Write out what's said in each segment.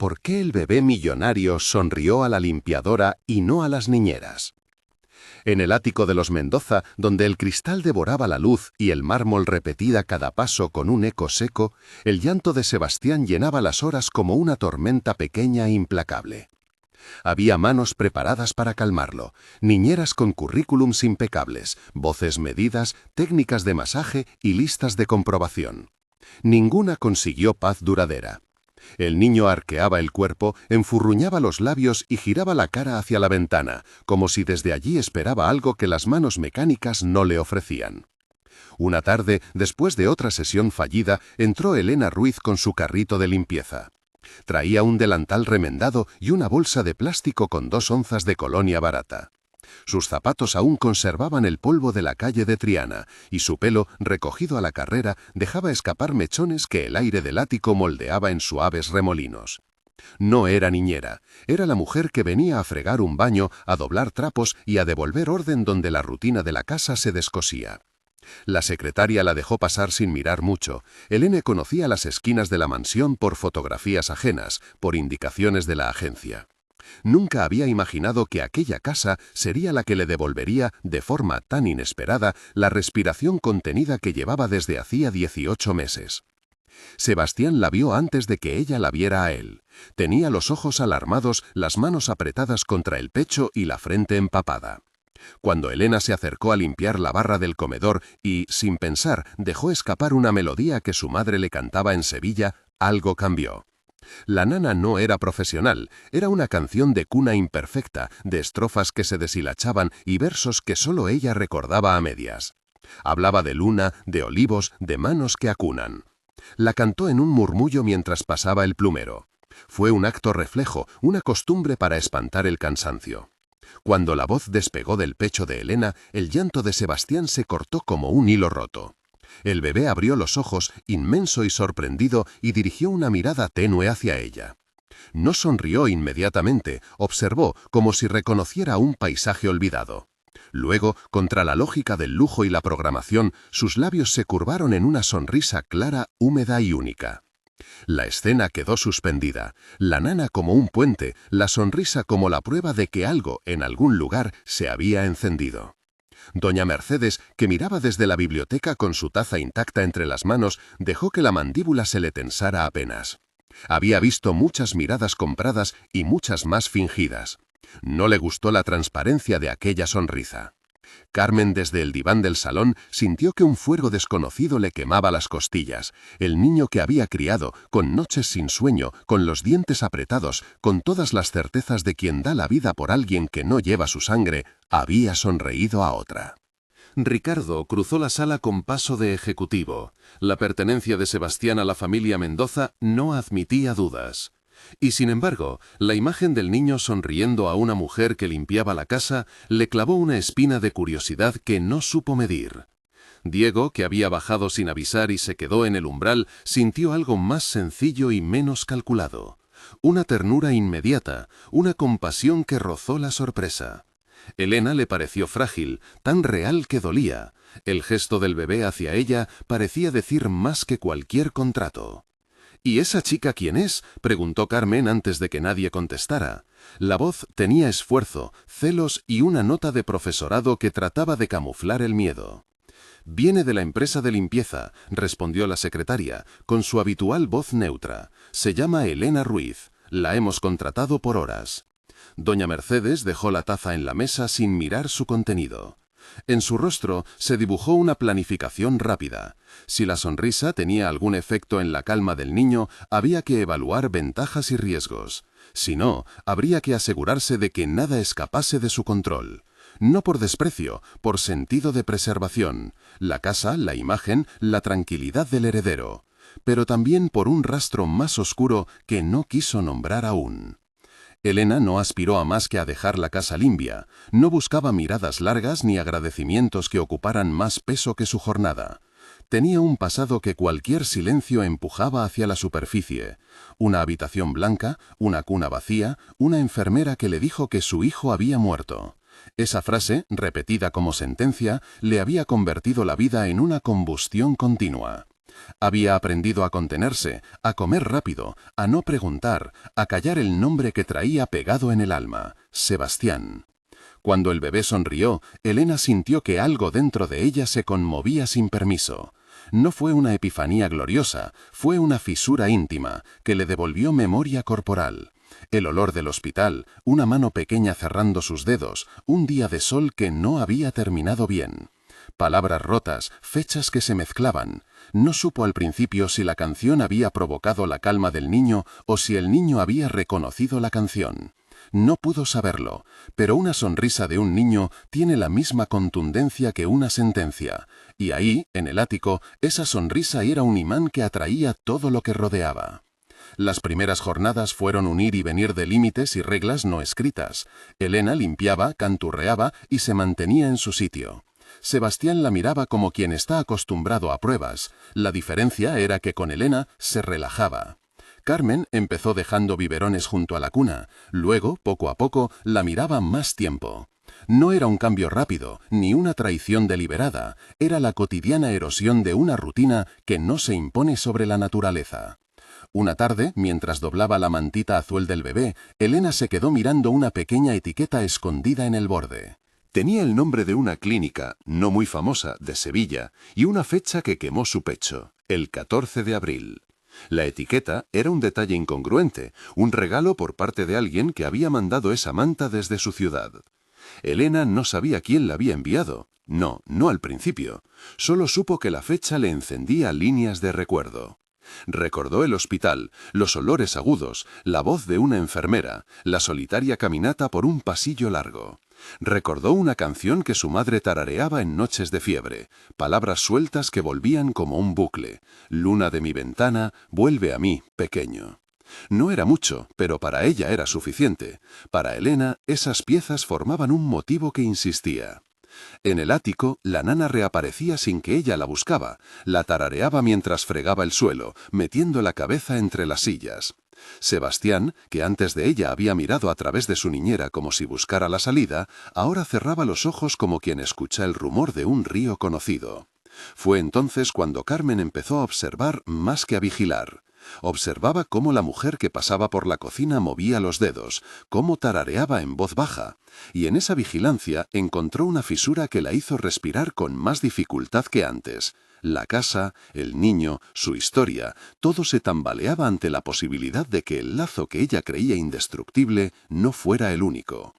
¿por qué el bebé millonario sonrió a la limpiadora y no a las niñeras? En el ático de los Mendoza, donde el cristal devoraba la luz y el mármol repetía cada paso con un eco seco, el llanto de Sebastián llenaba las horas como una tormenta pequeña e implacable. Había manos preparadas para calmarlo, niñeras con currículums impecables, voces medidas, técnicas de masaje y listas de comprobación. Ninguna consiguió paz duradera. El niño arqueaba el cuerpo, enfurruñaba los labios y giraba la cara hacia la ventana, como si desde allí esperaba algo que las manos mecánicas no le ofrecían. Una tarde, después de otra sesión fallida, entró Elena Ruiz con su carrito de limpieza. Traía un delantal remendado y una bolsa de plástico con 2 onzas de colonia barata. Sus zapatos aún conservaban el polvo de la calle de Triana, y su pelo, recogido a la carrera, dejaba escapar mechones que el aire del ático moldeaba en suaves remolinos. No era niñera, era la mujer que venía a fregar un baño, a doblar trapos y a devolver orden donde la rutina de la casa se descosía. La secretaria la dejó pasar sin mirar mucho. Elena conocía las esquinas de la mansión por fotografías ajenas, por indicaciones de la agencia. Nunca había imaginado que aquella casa sería la que le devolvería, de forma tan inesperada, la respiración contenida que llevaba desde hacía 18 meses. Sebastián la vio antes de que ella la viera a él. Tenía los ojos alarmados, las manos apretadas contra el pecho y la frente empapada. Cuando Elena se acercó a limpiar la barra del comedor y, sin pensar, dejó escapar una melodía que su madre le cantaba en Sevilla, algo cambió. La nana no era profesional, era una canción de cuna imperfecta, de estrofas que se deshilachaban y versos que solo ella recordaba a medias. Hablaba de luna, de olivos, de manos que acunan. La cantó en un murmullo mientras pasaba el plumero. Fue un acto reflejo, una costumbre para espantar el cansancio. Cuando la voz despegó del pecho de Elena, el llanto de Sebastián se cortó como un hilo roto. El bebé abrió los ojos, inmenso y sorprendido, y dirigió una mirada tenue hacia ella. No sonrió inmediatamente, observó como si reconociera un paisaje olvidado. Luego, contra la lógica del lujo y la programación, sus labios se curvaron en una sonrisa clara, húmeda y única. La escena quedó suspendida, la nana como un puente, la sonrisa como la prueba de que algo, en algún lugar, se había encendido. Doña Mercedes, que miraba desde la biblioteca con su taza intacta entre las manos, dejó que la mandíbula se le tensara apenas. Había visto muchas miradas compradas y muchas más fingidas. No le gustó la transparencia de aquella sonrisa. Carmen, desde el diván del salón, sintió que un fuego desconocido le quemaba las costillas. El niño que había criado, con noches sin sueño, con los dientes apretados, con todas las certezas de quien da la vida por alguien que no lleva su sangre, había sonreído a otra. Ricardo cruzó la sala con paso de ejecutivo. La pertenencia de Sebastián a la familia Mendoza no admitía dudas. Y sin embargo, la imagen del niño sonriendo a una mujer que limpiaba la casa le clavó una espina de curiosidad que no supo medir. Diego, que había bajado sin avisar y se quedó en el umbral, sintió algo más sencillo y menos calculado. Una ternura inmediata, una compasión que rozó la sorpresa. Elena le pareció frágil, tan real que dolía. El gesto del bebé hacia ella parecía decir más que cualquier contrato. ¿Y esa chica quién es?, preguntó Carmen antes de que nadie contestara. La voz tenía esfuerzo, celos y una nota de profesorado que trataba de camuflar el miedo. «Viene de la empresa de limpieza», respondió la secretaria, con su habitual voz neutra. «Se llama Elena Ruiz. La hemos contratado por horas». Doña Mercedes dejó la taza en la mesa sin mirar su contenido. En su rostro se dibujó una planificación rápida. Si la sonrisa tenía algún efecto en la calma del niño, había que evaluar ventajas y riesgos. Si no, habría que asegurarse de que nada escapase de su control. No por desprecio, por sentido de preservación. La casa, la imagen, la tranquilidad del heredero. Pero también por un rastro más oscuro que no quiso nombrar aún. Elena no aspiró a más que a dejar la casa limpia, no buscaba miradas largas ni agradecimientos que ocuparan más peso que su jornada. Tenía un pasado que cualquier silencio empujaba hacia la superficie. Una habitación blanca, una cuna vacía, una enfermera que le dijo que su hijo había muerto. Esa frase, repetida como sentencia, le había convertido la vida en una combustión continua. Había aprendido a contenerse, a comer rápido, a no preguntar, a callar el nombre que traía pegado en el alma: Sebastián. Cuando el bebé sonrió, Elena sintió que algo dentro de ella se conmovía sin permiso. No fue una epifanía gloriosa, fue una fisura íntima que le devolvió memoria corporal. El olor del hospital, una mano pequeña cerrando sus dedos, un día de sol que no había terminado bien. Palabras rotas, fechas que se mezclaban. No supo al principio si la canción había provocado la calma del niño o si el niño había reconocido la canción. No pudo saberlo, pero una sonrisa de un niño tiene la misma contundencia que una sentencia, y ahí, en el ático, esa sonrisa era un imán que atraía todo lo que rodeaba. Las primeras jornadas fueron un ir y venir de límites y reglas no escritas. Elena limpiaba, canturreaba y se mantenía en su sitio. Sebastián la miraba como quien está acostumbrado a pruebas. La diferencia era que con Elena se relajaba. Carmen empezó dejando biberones junto a la cuna. Luego, poco a poco, la miraba más tiempo. No era un cambio rápido, ni una traición deliberada. Era la cotidiana erosión de una rutina que no se impone sobre la naturaleza. Una tarde, mientras doblaba la mantita azul del bebé, Elena se quedó mirando una pequeña etiqueta escondida en el borde. Tenía el nombre de una clínica, no muy famosa, de Sevilla, y una fecha que quemó su pecho: el 14 de abril. La etiqueta era un detalle incongruente, un regalo por parte de alguien que había mandado esa manta desde su ciudad. Elena no sabía quién la había enviado. No al principio. Solo supo que la fecha le encendía líneas de recuerdo. Recordó el hospital, los olores agudos, la voz de una enfermera, la solitaria caminata por un pasillo largo. Recordó una canción que su madre tarareaba en noches de fiebre, palabras sueltas que volvían como un bucle: luna de mi ventana, vuelve a mí, pequeño. No era mucho, pero para ella era suficiente. Para Elena, esas piezas formaban un motivo que insistía. En el ático, la nana reaparecía sin que ella la buscaba. La tarareaba mientras fregaba el suelo, metiendo la cabeza entre las sillas. Sebastián, que antes de ella había mirado a través de su niñera como si buscara la salida, ahora cerraba los ojos como quien escucha el rumor de un río conocido. Fue entonces cuando Carmen empezó a observar más que a vigilar. Observaba cómo la mujer que pasaba por la cocina movía los dedos, cómo tarareaba en voz baja, y en esa vigilancia encontró una fisura que la hizo respirar con más dificultad que antes. La casa, el niño, su historia, todo se tambaleaba ante la posibilidad de que el lazo que ella creía indestructible no fuera el único.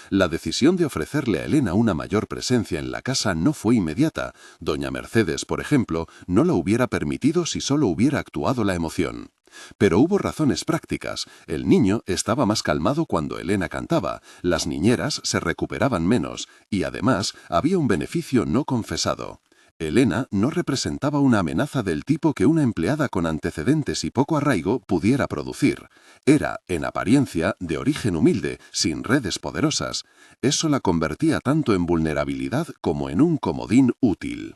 La decisión de ofrecerle a Elena una mayor presencia en la casa no fue inmediata. Doña Mercedes, por ejemplo, no lo hubiera permitido si solo hubiera actuado la emoción. Pero hubo razones prácticas. El niño estaba más calmado cuando Elena cantaba, las niñeras se recuperaban menos, y además había un beneficio no confesado. Elena no representaba una amenaza del tipo que una empleada con antecedentes y poco arraigo pudiera producir. Era, en apariencia, de origen humilde, sin redes poderosas. Eso la convertía tanto en vulnerabilidad como en un comodín útil.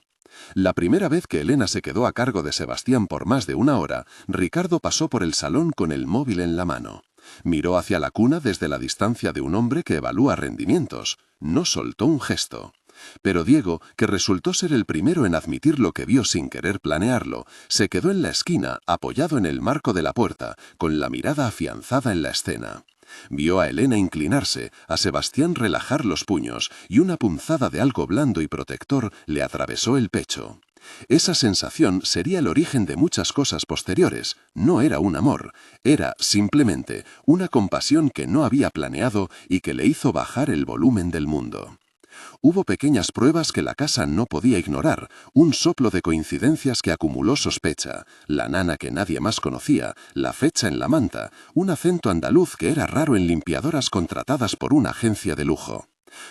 La primera vez que Elena se quedó a cargo de Sebastián por más de una hora, Ricardo pasó por el salón con el móvil en la mano. Miró hacia la cuna desde la distancia de un hombre que evalúa rendimientos. No soltó un gesto. Pero Diego, que resultó ser el primero en admitir lo que vio sin querer planearlo, se quedó en la esquina, apoyado en el marco de la puerta, con la mirada afianzada en la escena. Vio a Elena inclinarse, a Sebastián relajar los puños, y una punzada de algo blando y protector le atravesó el pecho. Esa sensación sería el origen de muchas cosas posteriores. No era un amor, era, simplemente, una compasión que no había planeado y que le hizo bajar el volumen del mundo. Hubo pequeñas pruebas que la casa no podía ignorar, un soplo de coincidencias que acumuló sospecha, la nana que nadie más conocía, la fecha en la manta, un acento andaluz que era raro en limpiadoras contratadas por una agencia de lujo.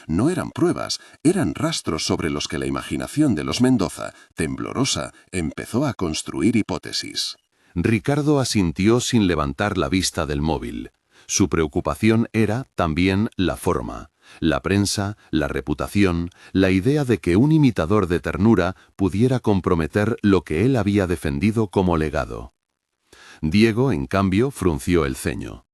No eran pruebas, eran rastros sobre los que la imaginación de los Mendoza, temblorosa, empezó a construir hipótesis. Ricardo asintió sin levantar la vista del móvil. Su preocupación era, también, la forma. La prensa, la reputación, la idea de que un imitador de ternura pudiera comprometer lo que él había defendido como legado. Diego, en cambio, frunció el ceño.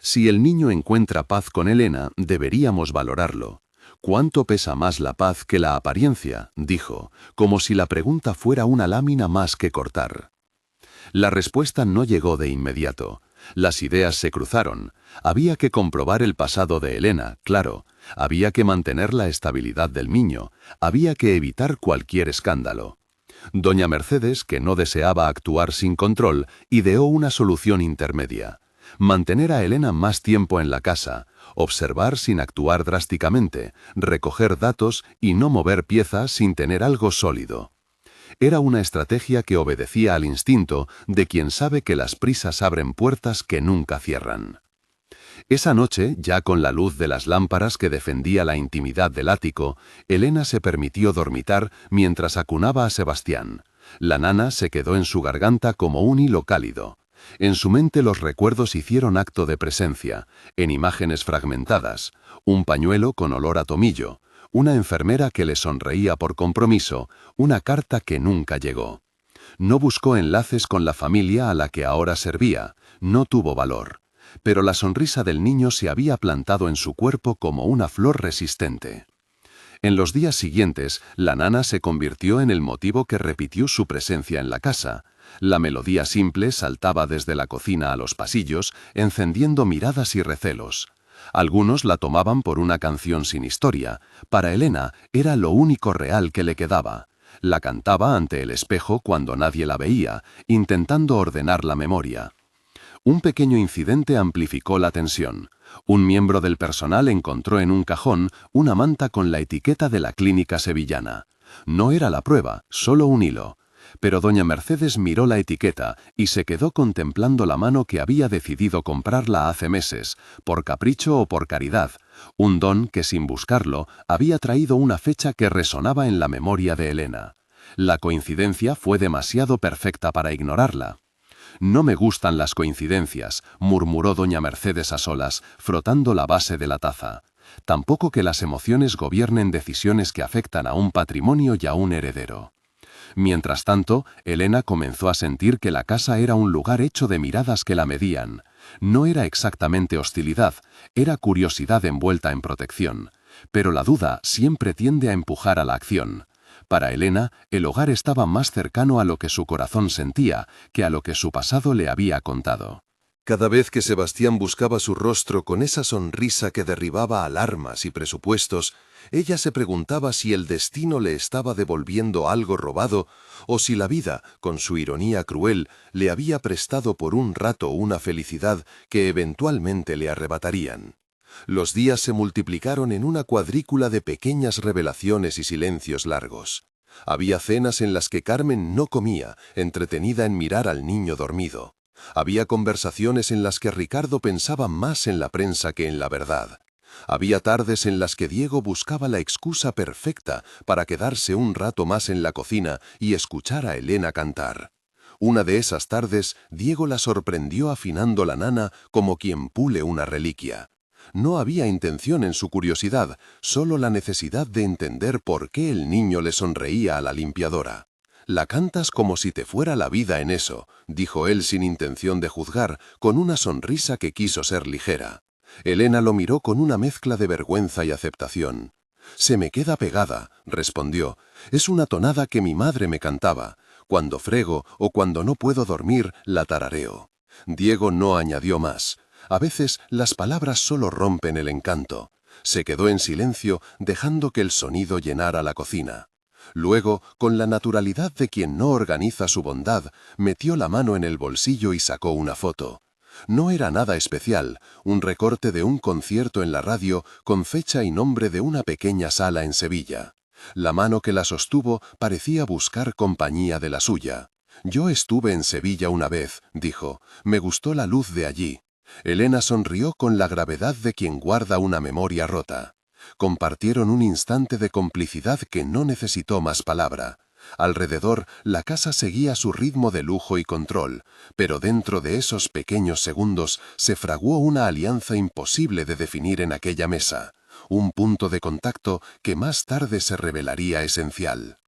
Si el niño encuentra paz con Elena, deberíamos valorarlo. «¿Cuánto pesa más la paz que la apariencia?», dijo, como si la pregunta fuera una lámina más que cortar. La respuesta no llegó de inmediato. Las ideas se cruzaron. Había que comprobar el pasado de Elena, claro. Había que mantener la estabilidad del niño. Había que evitar cualquier escándalo. Doña Mercedes, que no deseaba actuar sin control, ideó una solución intermedia. Mantener a Elena más tiempo en la casa, observar sin actuar drásticamente, recoger datos y no mover piezas sin tener algo sólido. Era una estrategia que obedecía al instinto de quien sabe que las prisas abren puertas que nunca cierran. Esa noche, ya con la luz de las lámparas que defendía la intimidad del ático, Elena se permitió dormitar mientras acunaba a Sebastián. La nana se quedó en su garganta como un hilo cálido. En su mente los recuerdos hicieron acto de presencia, en imágenes fragmentadas, un pañuelo con olor a tomillo, una enfermera que le sonreía por compromiso, una carta que nunca llegó. No buscó enlaces con la familia a la que ahora servía, no tuvo valor. Pero la sonrisa del niño se había plantado en su cuerpo como una flor resistente. En los días siguientes, la nana se convirtió en el motivo que repitió su presencia en la casa. La melodía simple saltaba desde la cocina a los pasillos, encendiendo miradas y recelos. Algunos la tomaban por una canción sin historia. Para Elena era lo único real que le quedaba. La cantaba ante el espejo cuando nadie la veía, intentando ordenar la memoria. Un pequeño incidente amplificó la tensión. Un miembro del personal encontró en un cajón una manta con la etiqueta de la clínica sevillana. No era la prueba, solo un hilo. Pero doña Mercedes miró la etiqueta y se quedó contemplando la mano que había decidido comprarla hace meses, por capricho o por caridad, un don que sin buscarlo había traído una fecha que resonaba en la memoria de Elena. La coincidencia fue demasiado perfecta para ignorarla. «No me gustan las coincidencias», murmuró doña Mercedes a solas, frotando la base de la taza. «Tampoco que las emociones gobiernen decisiones que afectan a un patrimonio y a un heredero». Mientras tanto, Elena comenzó a sentir que la casa era un lugar hecho de miradas que la medían. No era exactamente hostilidad, era curiosidad envuelta en protección. Pero la duda siempre tiende a empujar a la acción. Para Elena, el hogar estaba más cercano a lo que su corazón sentía que a lo que su pasado le había contado. Cada vez que Sebastián buscaba su rostro con esa sonrisa que derribaba alarmas y presupuestos, ella se preguntaba si el destino le estaba devolviendo algo robado o si la vida, con su ironía cruel, le había prestado por un rato una felicidad que eventualmente le arrebatarían. Los días se multiplicaron en una cuadrícula de pequeñas revelaciones y silencios largos. Había cenas en las que Carmen no comía, entretenida en mirar al niño dormido. Había conversaciones en las que Ricardo pensaba más en la prensa que en la verdad. Había tardes en las que Diego buscaba la excusa perfecta para quedarse un rato más en la cocina y escuchar a Elena cantar. Una de esas tardes, Diego la sorprendió afinando la nana como quien pule una reliquia. No había intención en su curiosidad, solo la necesidad de entender por qué el niño le sonreía a la limpiadora. «La cantas como si te fuera la vida en eso», dijo él sin intención de juzgar, con una sonrisa que quiso ser ligera. Elena lo miró con una mezcla de vergüenza y aceptación. «Se me queda pegada», respondió. «Es una tonada que mi madre me cantaba. Cuando frego o cuando no puedo dormir, la tarareo». Diego no añadió más. A veces las palabras solo rompen el encanto. Se quedó en silencio, dejando que el sonido llenara la cocina. Luego, con la naturalidad de quien no organiza su bondad, metió la mano en el bolsillo y sacó una foto. No era nada especial, un recorte de un concierto en la radio con fecha y nombre de una pequeña sala en Sevilla. La mano que la sostuvo parecía buscar compañía de la suya. «Yo estuve en Sevilla una vez», dijo. «Me gustó la luz de allí». Elena sonrió con la gravedad de quien guarda una memoria rota. Compartieron un instante de complicidad que no necesitó más palabra. Alrededor, la casa seguía su ritmo de lujo y control, pero dentro de esos pequeños segundos se fraguó una alianza imposible de definir en aquella mesa, un punto de contacto que más tarde se revelaría esencial.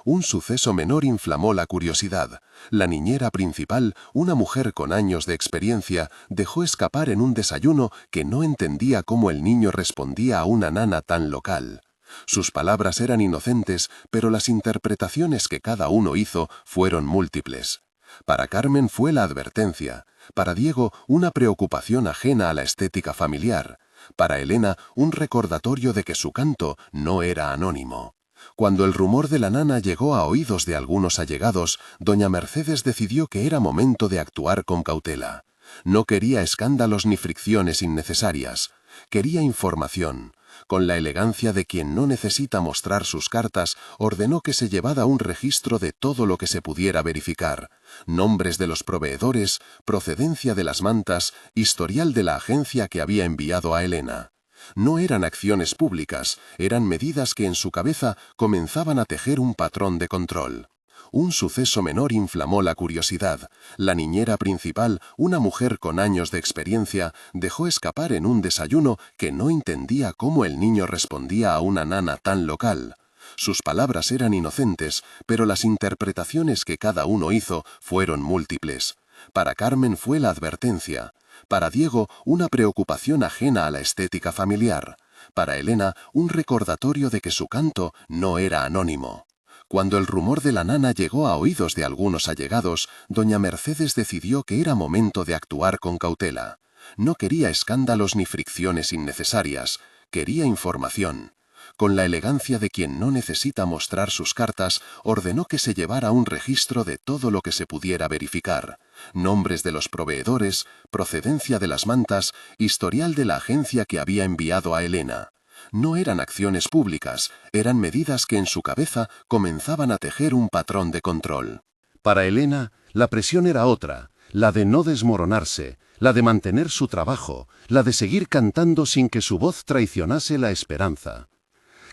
Un suceso menor inflamó la curiosidad. La niñera principal, una mujer con años de experiencia, dejó escapar en un desayuno que no entendía cómo el niño respondía a una nana tan local. Sus palabras eran inocentes, pero las interpretaciones que cada uno hizo fueron múltiples. Para Carmen fue la advertencia, para Diego una preocupación ajena a la estética familiar, para Elena un recordatorio de que su canto no era anónimo. Cuando el rumor de la nana llegó a oídos de algunos allegados, doña Mercedes decidió que era momento de actuar con cautela. No quería escándalos ni fricciones innecesarias. Quería información. Con la elegancia de quien no necesita mostrar sus cartas, ordenó que se llevara un registro de todo lo que se pudiera verificar: nombres de los proveedores, procedencia de las mantas, historial de la agencia que había enviado a Elena. No eran acciones públicas, eran medidas que en su cabeza comenzaban a tejer un patrón de control. Un suceso menor inflamó la curiosidad. La niñera principal, una mujer con años de experiencia, dejó escapar en un desayuno que no entendía cómo el niño respondía a una nana tan local. Sus palabras eran inocentes, pero las interpretaciones que cada uno hizo fueron múltiples. Para Carmen fue la advertencia. Para Diego, una preocupación ajena a la estética familiar. Para Elena, un recordatorio de que su canto no era anónimo. Cuando el rumor de la nana llegó a oídos de algunos allegados, doña Mercedes decidió que era momento de actuar con cautela. No quería escándalos ni fricciones innecesarias, quería información. Con la elegancia de quien no necesita mostrar sus cartas, ordenó que se llevara un registro de todo lo que se pudiera verificar: nombres de los proveedores, procedencia de las mantas, historial de la agencia que había enviado a Elena. No eran acciones públicas, eran medidas que en su cabeza comenzaban a tejer un patrón de control. Para Elena, la presión era otra, la de no desmoronarse, la de mantener su trabajo, la de seguir cantando sin que su voz traicionase la esperanza.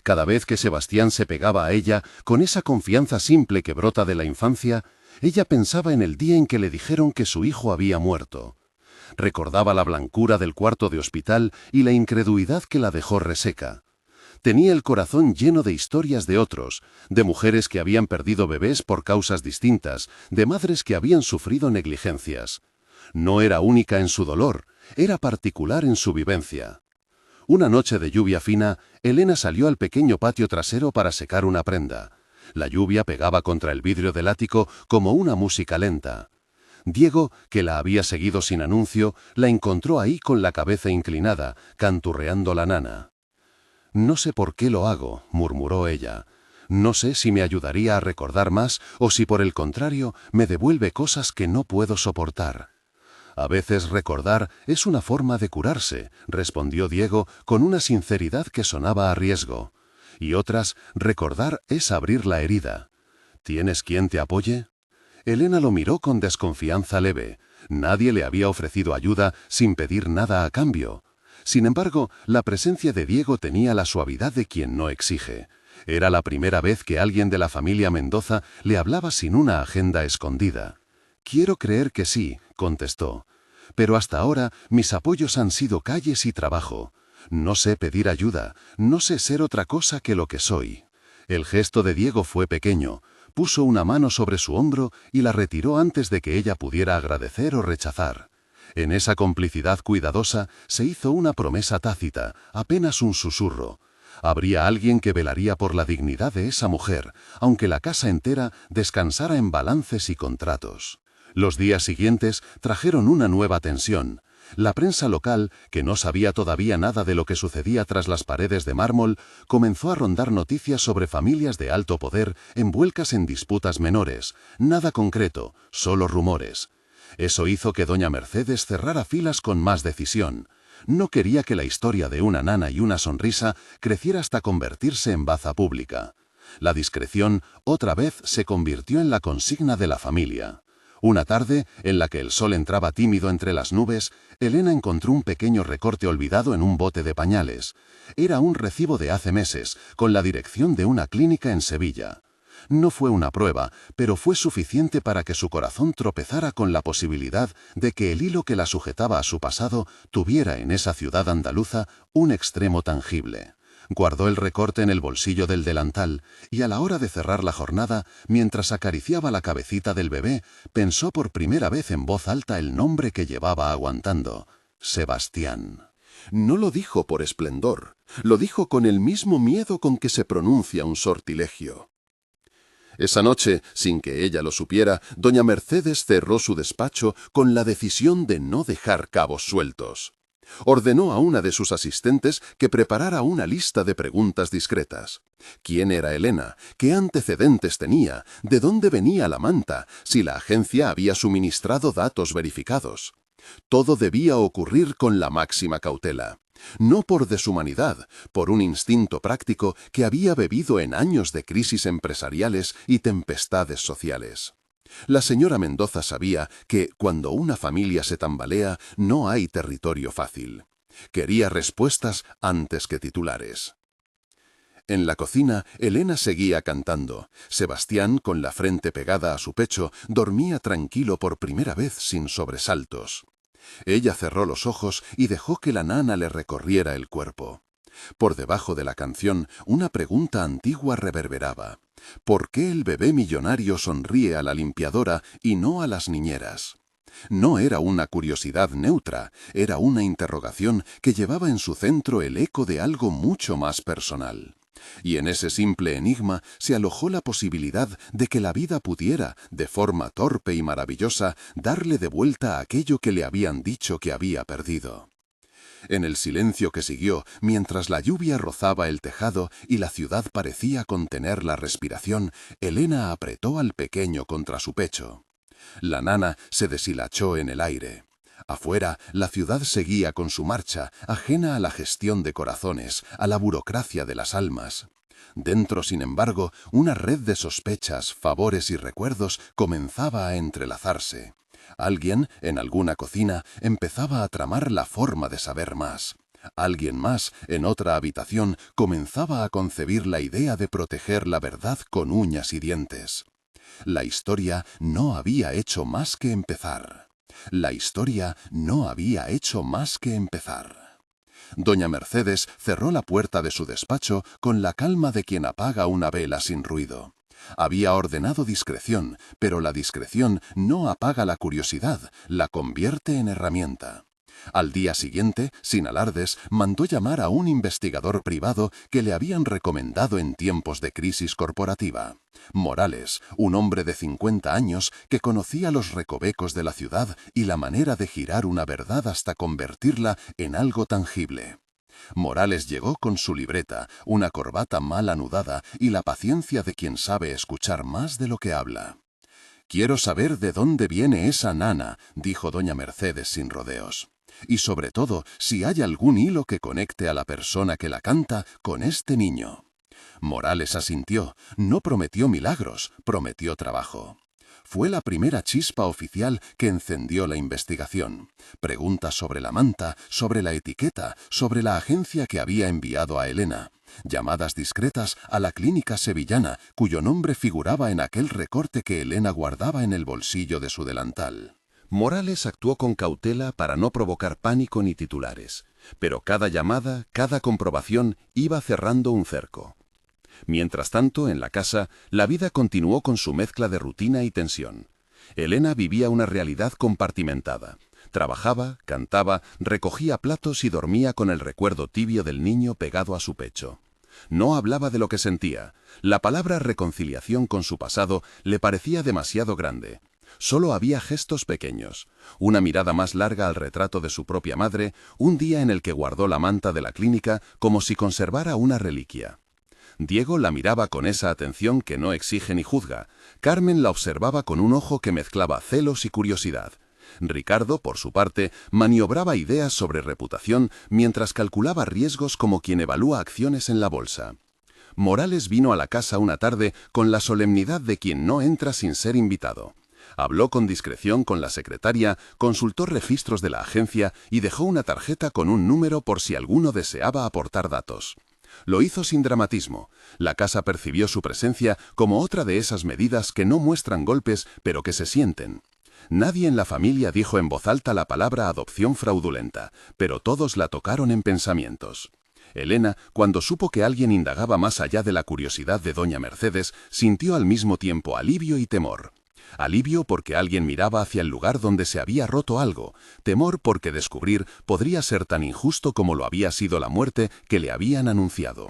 Cada vez que Sebastián se pegaba a ella, con esa confianza simple que brota de la infancia, ella pensaba en el día en que le dijeron que su hijo había muerto. Recordaba la blancura del cuarto de hospital y la incredulidad que la dejó reseca. Tenía el corazón lleno de historias de otros, de mujeres que habían perdido bebés por causas distintas, de madres que habían sufrido negligencias. No era única en su dolor, era particular en su vivencia. Una noche de lluvia fina, Elena salió al pequeño patio trasero para secar una prenda. La lluvia pegaba contra el vidrio del ático como una música lenta. Diego, que la había seguido sin anuncio, la encontró ahí con la cabeza inclinada, canturreando la nana. «No sé por qué lo hago», murmuró ella. «No sé si me ayudaría a recordar más o si por el contrario me devuelve cosas que no puedo soportar». «A veces recordar es una forma de curarse», respondió Diego con una sinceridad que sonaba a riesgo. «Y otras, recordar es abrir la herida. ¿Tienes quien te apoye?» Elena lo miró con desconfianza leve. Nadie le había ofrecido ayuda sin pedir nada a cambio. Sin embargo, la presencia de Diego tenía la suavidad de quien no exige. Era la primera vez que alguien de la familia Mendoza le hablaba sin una agenda escondida. «Quiero creer que sí», contestó. «Pero hasta ahora mis apoyos han sido calles y trabajo. No sé pedir ayuda, no sé ser otra cosa que lo que soy». El gesto de Diego fue pequeño. Puso una mano sobre su hombro y la retiró antes de que ella pudiera agradecer o rechazar. En esa complicidad cuidadosa se hizo una promesa tácita, apenas un susurro. Habría alguien que velaría por la dignidad de esa mujer, aunque la casa entera descansara en balances y contratos. Los días siguientes trajeron una nueva tensión. La prensa local, que no sabía todavía nada de lo que sucedía tras las paredes de mármol, comenzó a rondar noticias sobre familias de alto poder envueltas en disputas menores. Nada concreto, solo rumores. Eso hizo que doña Mercedes cerrara filas con más decisión. No quería que la historia de una nana y una sonrisa creciera hasta convertirse en baza pública. La discreción, otra vez, se convirtió en la consigna de la familia. Una tarde, en la que el sol entraba tímido entre las nubes, Elena encontró un pequeño recorte olvidado en un bote de pañales. Era un recibo de hace meses, con la dirección de una clínica en Sevilla. No fue una prueba, pero fue suficiente para que su corazón tropezara con la posibilidad de que el hilo que la sujetaba a su pasado tuviera en esa ciudad andaluza un extremo tangible. Guardó el recorte en el bolsillo del delantal y a la hora de cerrar la jornada, mientras acariciaba la cabecita del bebé, pensó por primera vez en voz alta el nombre que llevaba aguantando: Sebastián. No lo dijo por esplendor, lo dijo con el mismo miedo con que se pronuncia un sortilegio. Esa noche, sin que ella lo supiera, doña Mercedes cerró su despacho con la decisión de no dejar cabos sueltos. Ordenó a una de sus asistentes que preparara una lista de preguntas discretas. ¿Quién era Elena? ¿Qué antecedentes tenía? ¿De dónde venía la manta? ¿Si la agencia había suministrado datos verificados? Todo debía ocurrir con la máxima cautela. No por deshumanidad, por un instinto práctico que había bebido en años de crisis empresariales y tempestades sociales. La señora Mendoza sabía que, cuando una familia se tambalea, no hay territorio fácil. Quería respuestas antes que titulares. En la cocina, Elena seguía cantando. Sebastián, con la frente pegada a su pecho, dormía tranquilo por primera vez sin sobresaltos. Ella cerró los ojos y dejó que la nana le recorriera el cuerpo. Por debajo de la canción, una pregunta antigua reverberaba. ¿Por qué el bebé millonario sonríe a la limpiadora y no a las niñeras? No era una curiosidad neutra, era una interrogación que llevaba en su centro el eco de algo mucho más personal. Y en ese simple enigma se alojó la posibilidad de que la vida pudiera, de forma torpe y maravillosa, darle de vuelta aquello que le habían dicho que había perdido. En el silencio que siguió, mientras la lluvia rozaba el tejado y la ciudad parecía contener la respiración, Elena apretó al pequeño contra su pecho. La nana se deshilachó en el aire. Afuera, la ciudad seguía con su marcha, ajena a la gestión de corazones, a la burocracia de las almas. Dentro, sin embargo, una red de sospechas, favores y recuerdos comenzaba a entrelazarse. Alguien, en alguna cocina, empezaba a tramar la forma de saber más. Alguien más, en otra habitación, comenzaba a concebir la idea de proteger la verdad con uñas y dientes. La historia no había hecho más que empezar. La historia no había hecho más que empezar. Doña Mercedes cerró la puerta de su despacho con la calma de quien apaga una vela sin ruido. Había ordenado discreción, pero la discreción no apaga la curiosidad, la convierte en herramienta. Al día siguiente, sin alardes, mandó llamar a un investigador privado que le habían recomendado en tiempos de crisis corporativa. Morales, un hombre de 50 años que conocía los recovecos de la ciudad y la manera de girar una verdad hasta convertirla en algo tangible. Morales llegó con su libreta, una corbata mal anudada y la paciencia de quien sabe escuchar más de lo que habla. «Quiero saber de dónde viene esa nana», dijo doña Mercedes sin rodeos. «Y sobre todo, si hay algún hilo que conecte a la persona que la canta con este niño». Morales asintió. No prometió milagros, prometió trabajo. Fue la primera chispa oficial que encendió la investigación. Preguntas sobre la manta, sobre la etiqueta, sobre la agencia que había enviado a Elena. Llamadas discretas a la clínica sevillana, cuyo nombre figuraba en aquel recorte que Elena guardaba en el bolsillo de su delantal. Morales actuó con cautela para no provocar pánico ni titulares, pero cada llamada, cada comprobación iba cerrando un cerco. Mientras tanto, en la casa, la vida continuó con su mezcla de rutina y tensión. Elena vivía una realidad compartimentada. Trabajaba, cantaba, recogía platos y dormía con el recuerdo tibio del niño pegado a su pecho. No hablaba de lo que sentía. La palabra reconciliación con su pasado le parecía demasiado grande. Solo había gestos pequeños, una mirada más larga al retrato de su propia madre, un día en el que guardó la manta de la clínica como si conservara una reliquia. Diego la miraba con esa atención que no exige ni juzga. Carmen la observaba con un ojo que mezclaba celos y curiosidad. Ricardo, por su parte, maniobraba ideas sobre reputación mientras calculaba riesgos como quien evalúa acciones en la bolsa. Morales vino a la casa una tarde con la solemnidad de quien no entra sin ser invitado. Habló con discreción con la secretaria, consultó registros de la agencia y dejó una tarjeta con un número por si alguno deseaba aportar datos. Lo hizo sin dramatismo. La casa percibió su presencia como otra de esas medidas que no muestran golpes, pero que se sienten. Nadie en la familia dijo en voz alta la palabra adopción fraudulenta, pero todos la tocaron en pensamientos. Elena, cuando supo que alguien indagaba más allá de la curiosidad de doña Mercedes, sintió al mismo tiempo alivio y temor. Alivio porque alguien miraba hacia el lugar donde se había roto algo, temor porque descubrir podría ser tan injusto como lo había sido la muerte que le habían anunciado.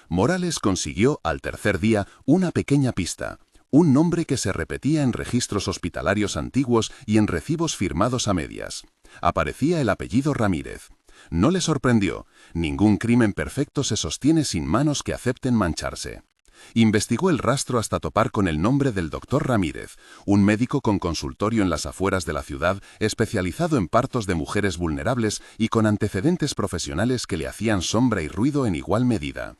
Morales consiguió, al tercer día, una pequeña pista. Un nombre que se repetía en registros hospitalarios antiguos y en recibos firmados a medias. Aparecía el apellido Ramírez. No le sorprendió. Ningún crimen perfecto se sostiene sin manos que acepten mancharse. Investigó el rastro hasta topar con el nombre del doctor Ramírez, un médico con consultorio en las afueras de la ciudad, especializado en partos de mujeres vulnerables y con antecedentes profesionales que le hacían sombra y ruido en igual medida.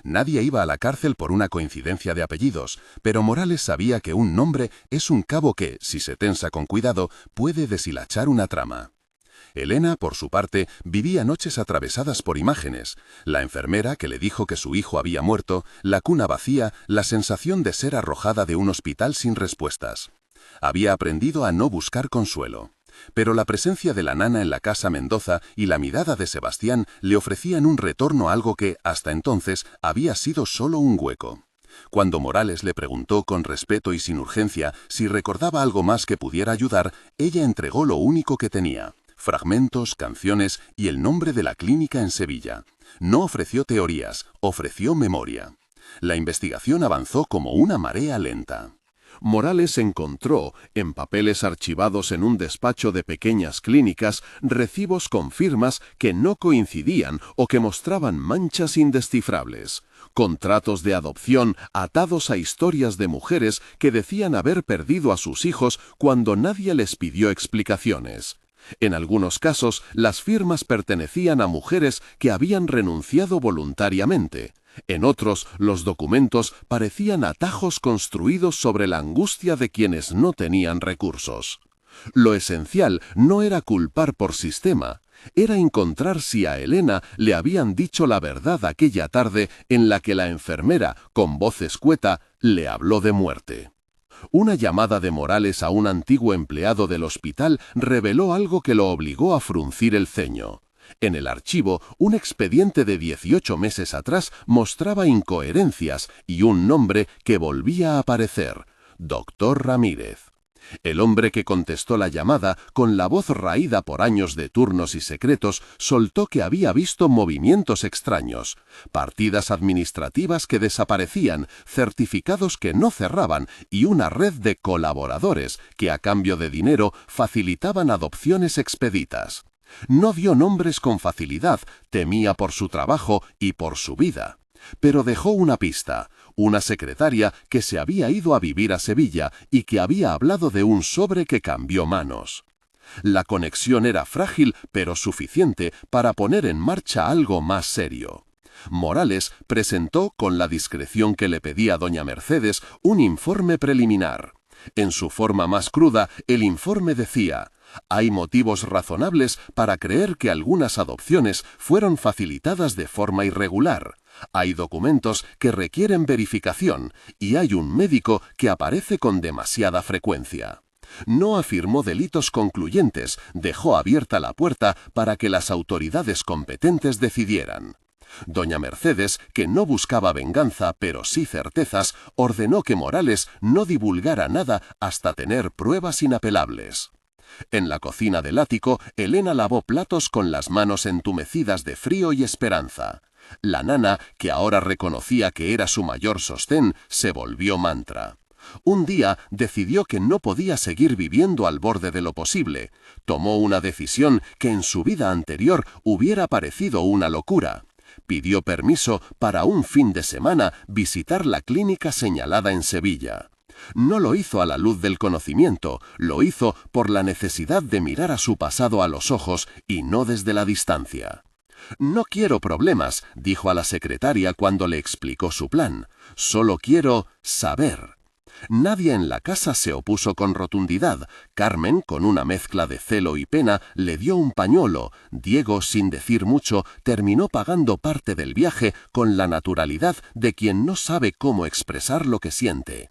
Nadie iba a la cárcel por una coincidencia de apellidos, pero Morales sabía que un nombre es un cabo que, si se tensa con cuidado, puede deshilachar una trama. Elena, por su parte, vivía noches atravesadas por imágenes. La enfermera que le dijo que su hijo había muerto, la cuna vacía, la sensación de ser arrojada de un hospital sin respuestas. Había aprendido a no buscar consuelo. Pero la presencia de la nana en la casa Mendoza y la mirada de Sebastián le ofrecían un retorno a algo que, hasta entonces, había sido solo un hueco. Cuando Morales le preguntó con respeto y sin urgencia si recordaba algo más que pudiera ayudar, ella entregó lo único que tenía: fragmentos, canciones y el nombre de la clínica en Sevilla. No ofreció teorías, ofreció memoria. La investigación avanzó como una marea lenta. Morales encontró, en papeles archivados en un despacho de pequeñas clínicas, recibos con firmas que no coincidían o que mostraban manchas indescifrables. Contratos de adopción atados a historias de mujeres que decían haber perdido a sus hijos cuando nadie les pidió explicaciones. En algunos casos, las firmas pertenecían a mujeres que habían renunciado voluntariamente. En otros, los documentos parecían atajos construidos sobre la angustia de quienes no tenían recursos. Lo esencial no era culpar por sistema, era encontrar si a Elena le habían dicho la verdad aquella tarde en la que la enfermera, con voz escueta, le habló de muerte. Una llamada de Morales a un antiguo empleado del hospital reveló algo que lo obligó a fruncir el ceño. En el archivo, un expediente de 18 meses atrás mostraba incoherencias y un nombre que volvía a aparecer: Doctor Ramírez. El hombre que contestó la llamada, con la voz raída por años de turnos y secretos, soltó que había visto movimientos extraños, partidas administrativas que desaparecían, certificados que no cerraban y una red de colaboradores que, a cambio de dinero, facilitaban adopciones expeditas. No dio nombres con facilidad, temía por su trabajo y por su vida. Pero dejó una pista: una secretaria que se había ido a vivir a Sevilla y que había hablado de un sobre que cambió manos. La conexión era frágil, pero suficiente para poner en marcha algo más serio. Morales presentó, con la discreción que le pedía doña Mercedes, un informe preliminar. En su forma más cruda, el informe decía: hay motivos razonables para creer que algunas adopciones fueron facilitadas de forma irregular. Hay documentos que requieren verificación y hay un médico que aparece con demasiada frecuencia. No afirmó delitos concluyentes, dejó abierta la puerta para que las autoridades competentes decidieran. Doña Mercedes, que no buscaba venganza pero sí certezas, ordenó que Morales no divulgara nada hasta tener pruebas inapelables. En la cocina del ático, Elena lavó platos con las manos entumecidas de frío y esperanza. La nana, que ahora reconocía que era su mayor sostén, se volvió mantra. Un día decidió que no podía seguir viviendo al borde de lo posible. Tomó una decisión que en su vida anterior hubiera parecido una locura. Pidió permiso para un fin de semana visitar la clínica señalada en Sevilla. No lo hizo a la luz del conocimiento, lo hizo por la necesidad de mirar a su pasado a los ojos y no desde la distancia. «No quiero problemas», dijo a la secretaria cuando le explicó su plan. «Solo quiero saber». Nadie en la casa se opuso con rotundidad. Carmen, con una mezcla de celo y pena, le dio un pañuelo. Diego, sin decir mucho, terminó pagando parte del viaje con la naturalidad de quien no sabe cómo expresar lo que siente.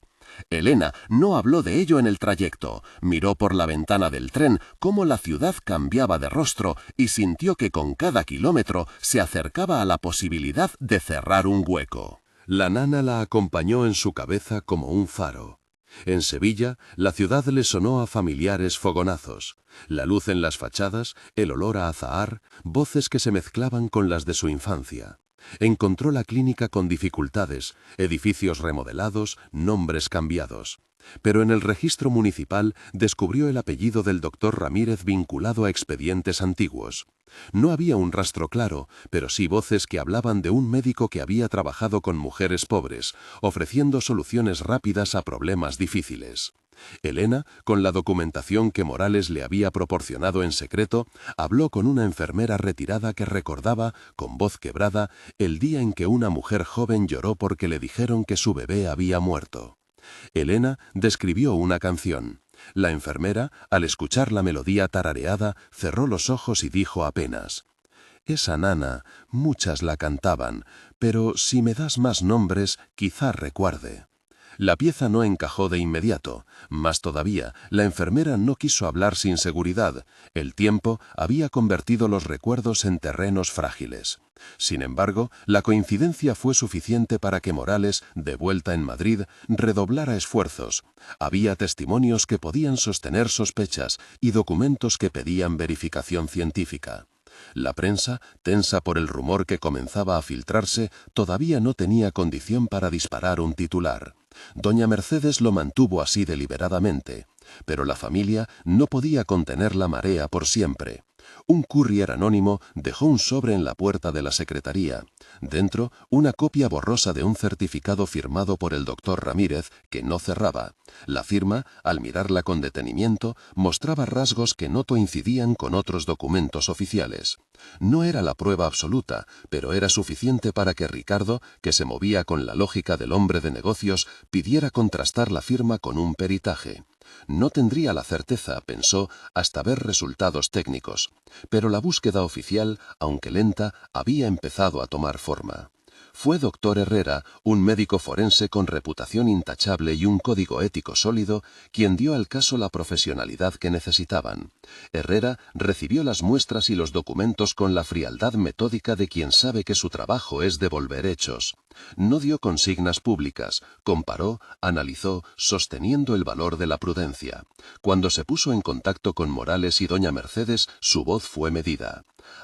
Elena no habló de ello en el trayecto. Miró por la ventana del tren cómo la ciudad cambiaba de rostro y sintió que con cada kilómetro se acercaba a la posibilidad de cerrar un hueco. La nana la acompañó en su cabeza como un faro. En Sevilla, la ciudad le sonó a familiares fogonazos. La luz en las fachadas, el olor a azahar, voces que se mezclaban con las de su infancia. Encontró la clínica con dificultades, edificios remodelados, nombres cambiados. Pero en el registro municipal descubrió el apellido del doctor Ramírez vinculado a expedientes antiguos. No había un rastro claro, pero sí voces que hablaban de un médico que había trabajado con mujeres pobres, ofreciendo soluciones rápidas a problemas difíciles. Elena, con la documentación que Morales le había proporcionado en secreto, habló con una enfermera retirada que recordaba, con voz quebrada, el día en que una mujer joven lloró porque le dijeron que su bebé había muerto. Elena describió una canción. La enfermera, al escuchar la melodía tarareada, cerró los ojos y dijo apenas: «Esa nana, muchas la cantaban, pero si me das más nombres, quizá recuerde». La pieza no encajó de inmediato. Más todavía, la enfermera no quiso hablar sin seguridad. El tiempo había convertido los recuerdos en terrenos frágiles. Sin embargo, la coincidencia fue suficiente para que Morales, de vuelta en Madrid, redoblara esfuerzos. Había testimonios que podían sostener sospechas y documentos que pedían verificación científica. La prensa, tensa por el rumor que comenzaba a filtrarse, todavía no tenía condición para disparar un titular. Doña Mercedes lo mantuvo así deliberadamente, pero la familia no podía contener la marea por siempre. Un courier anónimo dejó un sobre en la puerta de la secretaría. Dentro, una copia borrosa de un certificado firmado por el doctor Ramírez que no cerraba. La firma, al mirarla con detenimiento, mostraba rasgos que no coincidían con otros documentos oficiales. No era la prueba absoluta, pero era suficiente para que Ricardo, que se movía con la lógica del hombre de negocios, pidiera contrastar la firma con un peritaje. No tendría la certeza, pensó, hasta ver resultados técnicos. Pero la búsqueda oficial, aunque lenta, había empezado a tomar forma. Fue doctor Herrera, un médico forense con reputación intachable y un código ético sólido, quien dio al caso la profesionalidad que necesitaban. Herrera recibió las muestras y los documentos con la frialdad metódica de quien sabe que su trabajo es devolver hechos. No dio consignas públicas, comparó, analizó, sosteniendo el valor de la prudencia. Cuando se puso en contacto con Morales y doña Mercedes, su voz fue medida.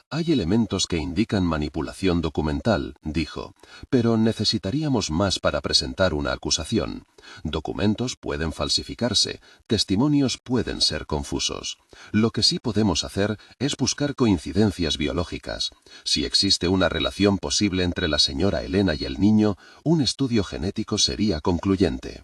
«Hay elementos que indican manipulación documental», dijo, «pero necesitaríamos más para presentar una acusación. Documentos pueden falsificarse, testimonios pueden ser confusos. Lo que sí podemos hacer es buscar coincidencias biológicas. Si existe una relación posible entre la señora Elena y el niño, un estudio genético sería concluyente».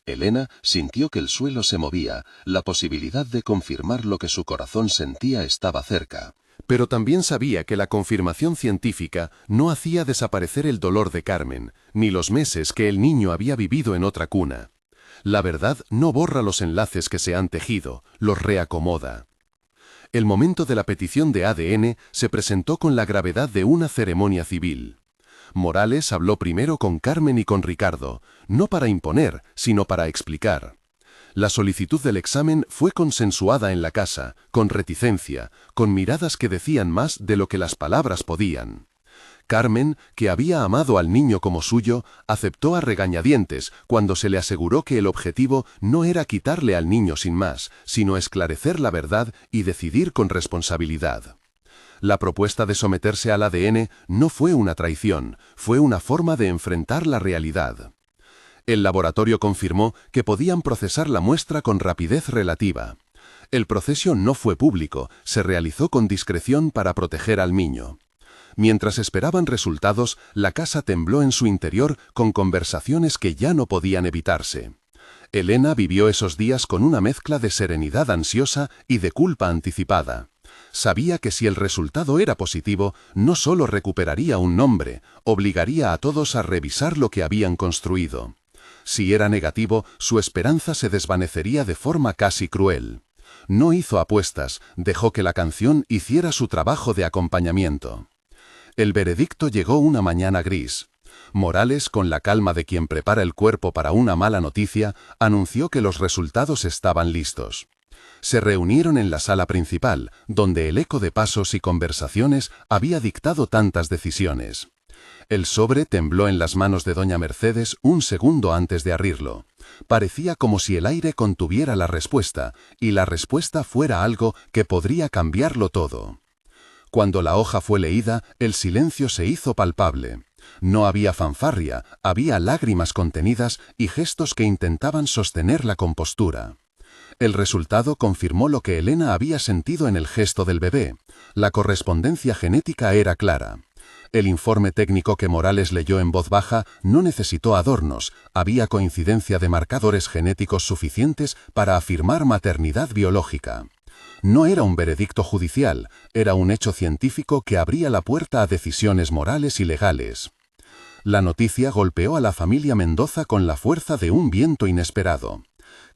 Elena sintió que el suelo se movía, la posibilidad de confirmar lo que su corazón sentía estaba cerca. Pero también sabía que la confirmación científica no hacía desaparecer el dolor de Carmen, ni los meses que el niño había vivido en otra cuna. La verdad no borra los enlaces que se han tejido, los reacomoda. El momento de la petición de ADN se presentó con la gravedad de una ceremonia civil. Morales habló primero con Carmen y con Ricardo, no para imponer, sino para explicar. La solicitud del examen fue consensuada en la casa, con reticencia, con miradas que decían más de lo que las palabras podían. Carmen, que había amado al niño como suyo, aceptó a regañadientes cuando se le aseguró que el objetivo no era quitarle al niño sin más, sino esclarecer la verdad y decidir con responsabilidad. La propuesta de someterse al ADN no fue una traición, fue una forma de enfrentar la realidad. El laboratorio confirmó que podían procesar la muestra con rapidez relativa. El proceso no fue público, se realizó con discreción para proteger al niño. Mientras esperaban resultados, la casa tembló en su interior con conversaciones que ya no podían evitarse. Elena vivió esos días con una mezcla de serenidad ansiosa y de culpa anticipada. Sabía que si el resultado era positivo, no solo recuperaría un nombre, obligaría a todos a revisar lo que habían construido. Si era negativo, su esperanza se desvanecería de forma casi cruel. No hizo apuestas, dejó que la canción hiciera su trabajo de acompañamiento. El veredicto llegó una mañana gris. Morales, con la calma de quien prepara el cuerpo para una mala noticia, anunció que los resultados estaban listos. Se reunieron en la sala principal, donde el eco de pasos y conversaciones había dictado tantas decisiones. El sobre tembló en las manos de doña Mercedes un segundo antes de abrirlo. Parecía como si el aire contuviera la respuesta, y la respuesta fuera algo que podría cambiarlo todo. Cuando la hoja fue leída, el silencio se hizo palpable. No había fanfarria, había lágrimas contenidas y gestos que intentaban sostener la compostura. El resultado confirmó lo que Elena había sentido en el gesto del bebé. La correspondencia genética era clara. El informe técnico que Morales leyó en voz baja no necesitó adornos, había coincidencia de marcadores genéticos suficientes para afirmar maternidad biológica. No era un veredicto judicial, era un hecho científico que abría la puerta a decisiones morales y legales. La noticia golpeó a la familia Mendoza con la fuerza de un viento inesperado.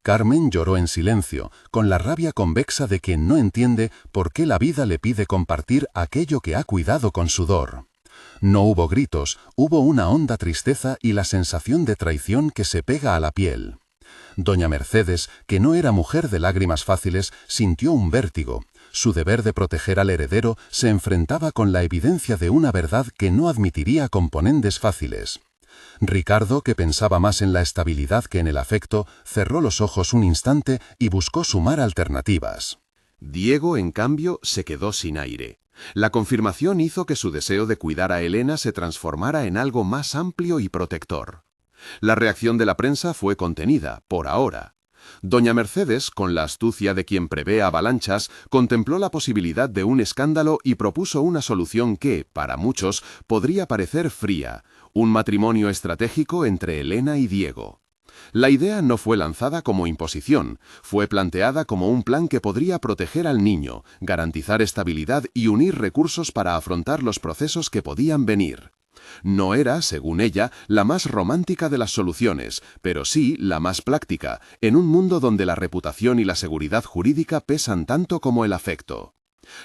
Carmen lloró en silencio, con la rabia convexa de quien no entiende por qué la vida le pide compartir aquello que ha cuidado con sudor. No hubo gritos, hubo una honda tristeza y la sensación de traición que se pega a la piel. Doña Mercedes, que no era mujer de lágrimas fáciles, sintió un vértigo. Su deber de proteger al heredero se enfrentaba con la evidencia de una verdad que no admitiría componendes fáciles. Ricardo, que pensaba más en la estabilidad que en el afecto, cerró los ojos un instante y buscó sumar alternativas. Diego, en cambio, se quedó sin aire. La confirmación hizo que su deseo de cuidar a Elena se transformara en algo más amplio y protector. La reacción de la prensa fue contenida, por ahora. Doña Mercedes, con la astucia de quien prevé avalanchas, contempló la posibilidad de un escándalo y propuso una solución que, para muchos, podría parecer fría: un matrimonio estratégico entre Elena y Diego. La idea no fue lanzada como imposición, fue planteada como un plan que podría proteger al niño, garantizar estabilidad y unir recursos para afrontar los procesos que podían venir. No era, según ella, la más romántica de las soluciones, pero sí la más práctica, en un mundo donde la reputación y la seguridad jurídica pesan tanto como el afecto.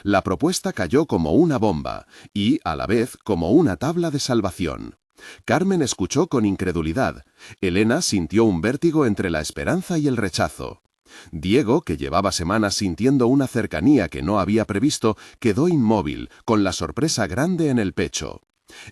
La propuesta cayó como una bomba y, a la vez, como una tabla de salvación. Carmen escuchó con incredulidad. Elena sintió un vértigo entre la esperanza y el rechazo. Diego, que llevaba semanas sintiendo una cercanía que no había previsto, quedó inmóvil, con la sorpresa grande en el pecho.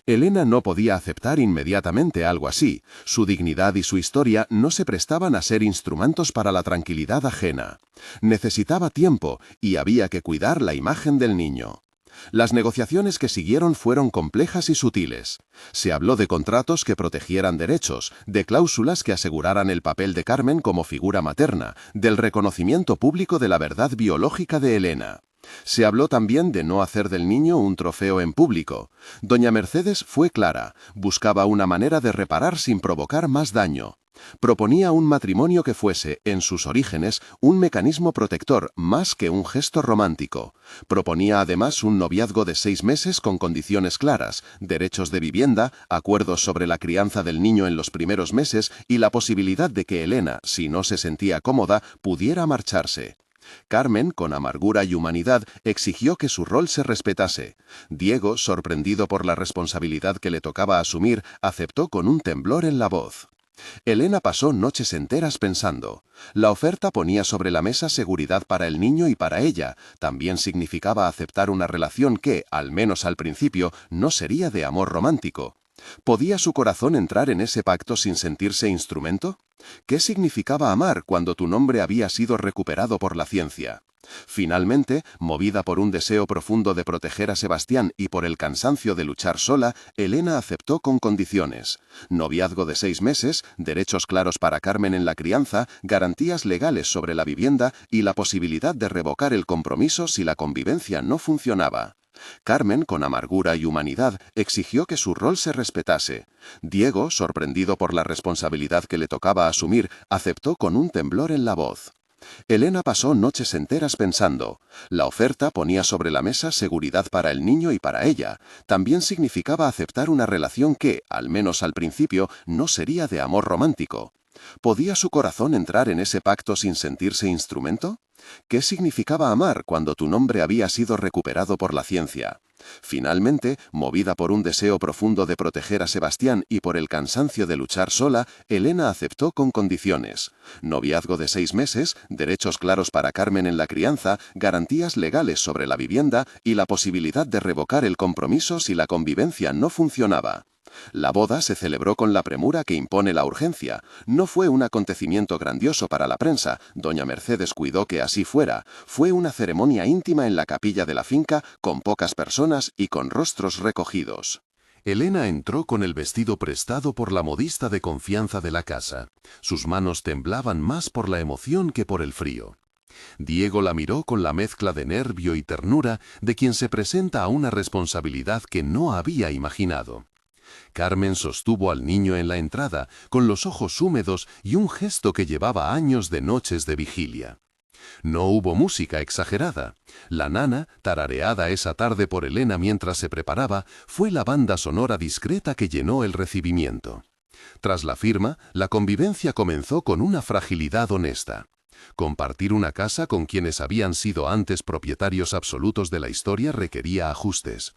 Elena no podía aceptar inmediatamente algo así. Su dignidad y su historia no se prestaban a ser instrumentos para la tranquilidad ajena. Necesitaba tiempo y había que cuidar la imagen del niño. Las negociaciones que siguieron fueron complejas y sutiles. Se habló de contratos que protegieran derechos, de cláusulas que aseguraran el papel de Carmen como figura materna, del reconocimiento público de la verdad biológica de Elena. Se habló también de no hacer del niño un trofeo en público. Doña Mercedes fue clara, buscaba una manera de reparar sin provocar más daño. Proponía un matrimonio que fuese, en sus orígenes, un mecanismo protector más que un gesto romántico. Proponía además un noviazgo de 6 meses con condiciones claras, derechos de vivienda, acuerdos sobre la crianza del niño en los primeros meses y la posibilidad de que Elena, si no se sentía cómoda, pudiera marcharse. Carmen, con amargura y humanidad, exigió que su rol se respetase. Diego, sorprendido por la responsabilidad que le tocaba asumir, aceptó con un temblor en la voz. Elena pasó noches enteras pensando. La oferta ponía sobre la mesa seguridad para el niño y para ella. También significaba aceptar una relación que, al menos al principio, no sería de amor romántico. ¿Podía su corazón entrar en ese pacto sin sentirse instrumento? ¿Qué significaba amar cuando tu nombre había sido recuperado por la ciencia? Finalmente, movida por un deseo profundo de proteger a Sebastián y por el cansancio de luchar sola, Elena aceptó con condiciones: noviazgo de 6 meses, derechos claros para Carmen en la crianza, garantías legales sobre la vivienda y la posibilidad de revocar el compromiso si la convivencia no funcionaba. Carmen, con amargura y humanidad, exigió que su rol se respetase. Diego, sorprendido por la responsabilidad que le tocaba asumir, aceptó con un temblor en la voz. Elena pasó noches enteras pensando. La oferta ponía sobre la mesa seguridad para el niño y para ella. También significaba aceptar una relación que, al menos al principio, no sería de amor romántico. ¿Podía su corazón entrar en ese pacto sin sentirse instrumento? ¿Qué significaba amar cuando tu nombre había sido recuperado por la ciencia? Finalmente, movida por un deseo profundo de proteger a Sebastián y por el cansancio de luchar sola, Elena aceptó con condiciones: noviazgo de 6 meses, derechos claros para Carmen en la crianza, garantías legales sobre la vivienda y la posibilidad de revocar el compromiso si la convivencia no funcionaba. La boda se celebró con la premura que impone la urgencia. No fue un acontecimiento grandioso para la prensa, doña Mercedes cuidó que así fuera. Fue una ceremonia íntima en la capilla de la finca, con pocas personas y con rostros recogidos. Elena entró con el vestido prestado por la modista de confianza de la casa. Sus manos temblaban más por la emoción que por el frío. Diego la miró con la mezcla de nervio y ternura de quien se presenta a una responsabilidad que no había imaginado. Carmen sostuvo al niño en la entrada, con los ojos húmedos y un gesto que llevaba años de noches de vigilia. No hubo música exagerada. La nana, tarareada esa tarde por Elena mientras se preparaba, fue la banda sonora discreta que llenó el recibimiento. Tras la firma, la convivencia comenzó con una fragilidad honesta. Compartir una casa con quienes habían sido antes propietarios absolutos de la historia requería ajustes.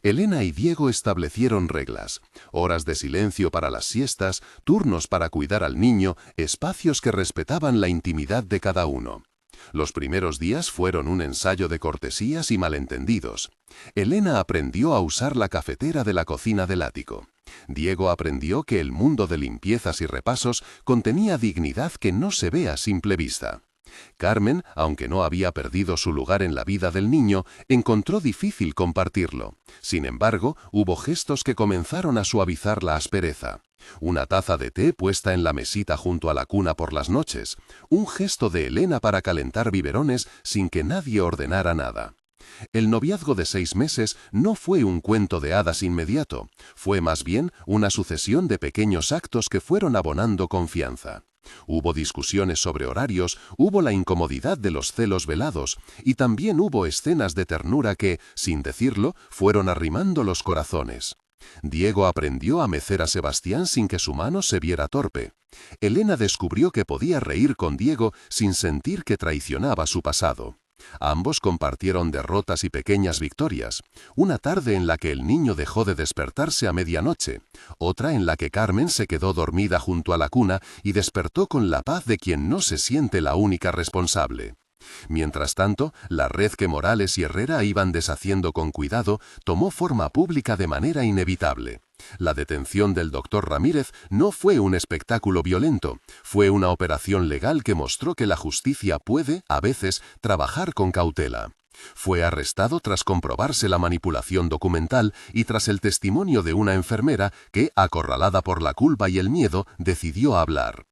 Elena y Diego establecieron reglas: horas de silencio para las siestas, turnos para cuidar al niño, espacios que respetaban la intimidad de cada uno. Los primeros días fueron un ensayo de cortesías y malentendidos. Elena aprendió a usar la cafetera de la cocina del ático. Diego aprendió que el mundo de limpiezas y repasos contenía dignidad que no se ve a simple vista. Carmen, aunque no había perdido su lugar en la vida del niño, encontró difícil compartirlo. Sin embargo, hubo gestos que comenzaron a suavizar la aspereza. Una taza de té puesta en la mesita junto a la cuna por las noches. Un gesto de Elena para calentar biberones sin que nadie ordenara nada. El noviazgo de 6 meses no fue un cuento de hadas inmediato. Fue más bien una sucesión de pequeños actos que fueron abonando confianza. Hubo discusiones sobre horarios, hubo la incomodidad de los celos velados, y también hubo escenas de ternura que, sin decirlo, fueron arrimando los corazones. Diego aprendió a mecer a Sebastián sin que su mano se viera torpe. Elena descubrió que podía reír con Diego sin sentir que traicionaba su pasado. Ambos compartieron derrotas y pequeñas victorias. Una tarde en la que el niño dejó de despertarse a medianoche, otra en la que Carmen se quedó dormida junto a la cuna y despertó con la paz de quien no se siente la única responsable. Mientras tanto, la red que Morales y Herrera iban deshaciendo con cuidado tomó forma pública de manera inevitable. La detención del doctor Ramírez no fue un espectáculo violento, fue una operación legal que mostró que la justicia puede, a veces, trabajar con cautela. Fue arrestado tras comprobarse la manipulación documental y tras el testimonio de una enfermera que, acorralada por la culpa y el miedo, decidió hablar.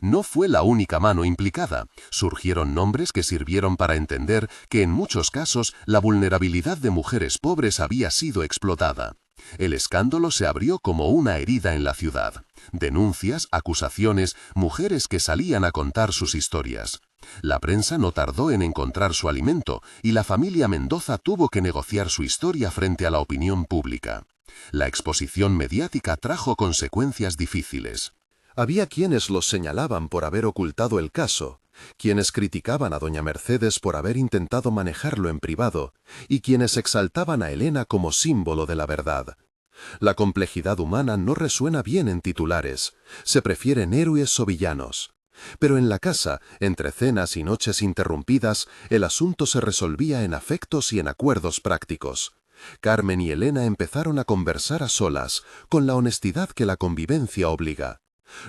No fue la única mano implicada. Surgieron nombres que sirvieron para entender que en muchos casos la vulnerabilidad de mujeres pobres había sido explotada. El escándalo se abrió como una herida en la ciudad. Denuncias, acusaciones, mujeres que salían a contar sus historias. La prensa no tardó en encontrar su alimento y la familia Mendoza tuvo que negociar su historia frente a la opinión pública. La exposición mediática trajo consecuencias difíciles. Había quienes los señalaban por haber ocultado el caso, quienes criticaban a doña Mercedes por haber intentado manejarlo en privado, y quienes exaltaban a Elena como símbolo de la verdad. La complejidad humana no resuena bien en titulares, se prefieren héroes o villanos. Pero en la casa, entre cenas y noches interrumpidas, el asunto se resolvía en afectos y en acuerdos prácticos. Carmen y Elena empezaron a conversar a solas, con la honestidad que la convivencia obliga.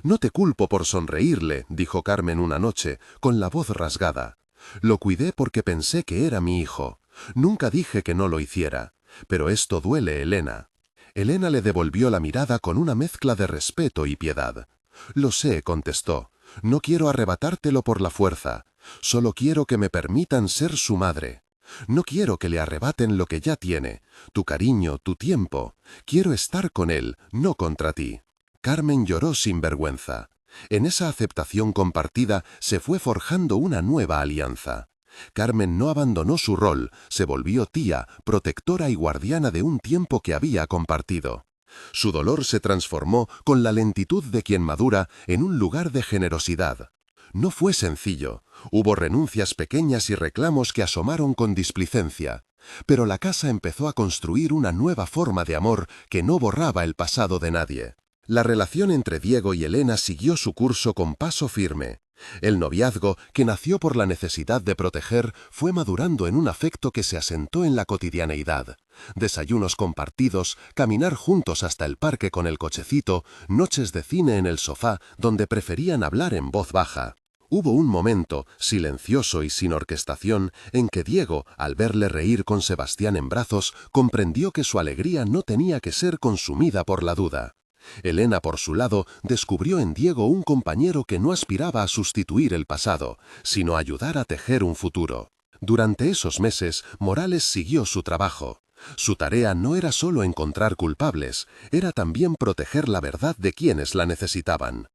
«No te culpo por sonreírle», dijo Carmen una noche, con la voz rasgada. «Lo cuidé porque pensé que era mi hijo. Nunca dije que no lo hiciera. Pero esto duele, Elena». Elena le devolvió la mirada con una mezcla de respeto y piedad. «Lo sé», contestó. «No quiero arrebatártelo por la fuerza. Solo quiero que me permitan ser su madre. No quiero que le arrebaten lo que ya tiene, tu cariño, tu tiempo. Quiero estar con él, no contra ti». Carmen lloró sin vergüenza. En esa aceptación compartida se fue forjando una nueva alianza. Carmen no abandonó su rol, se volvió tía, protectora y guardiana de un tiempo que había compartido. Su dolor se transformó, con la lentitud de quien madura, en un lugar de generosidad. No fue sencillo. Hubo renuncias pequeñas y reclamos que asomaron con displicencia. Pero la casa empezó a construir una nueva forma de amor que no borraba el pasado de nadie. La relación entre Diego y Elena siguió su curso con paso firme. El noviazgo, que nació por la necesidad de proteger, fue madurando en un afecto que se asentó en la cotidianeidad. Desayunos compartidos, caminar juntos hasta el parque con el cochecito, noches de cine en el sofá, donde preferían hablar en voz baja. Hubo un momento, silencioso y sin orquestación, en que Diego, al verle reír con Sebastián en brazos, comprendió que su alegría no tenía que ser consumida por la duda. Elena, por su lado, descubrió en Diego un compañero que no aspiraba a sustituir el pasado, sino a ayudar a tejer un futuro. Durante esos meses, Morales siguió su trabajo. Su tarea no era solo encontrar culpables, era también proteger la verdad de quienes la necesitaban.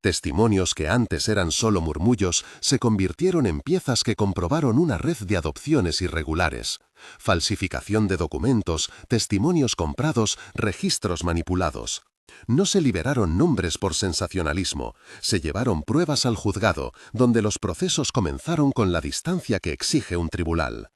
Testimonios que antes eran solo murmullos se convirtieron en piezas que comprobaron una red de adopciones irregulares. Falsificación de documentos, testimonios comprados, registros manipulados. No se liberaron nombres por sensacionalismo, se llevaron pruebas al juzgado, donde los procesos comenzaron con la distancia que exige un tribunal.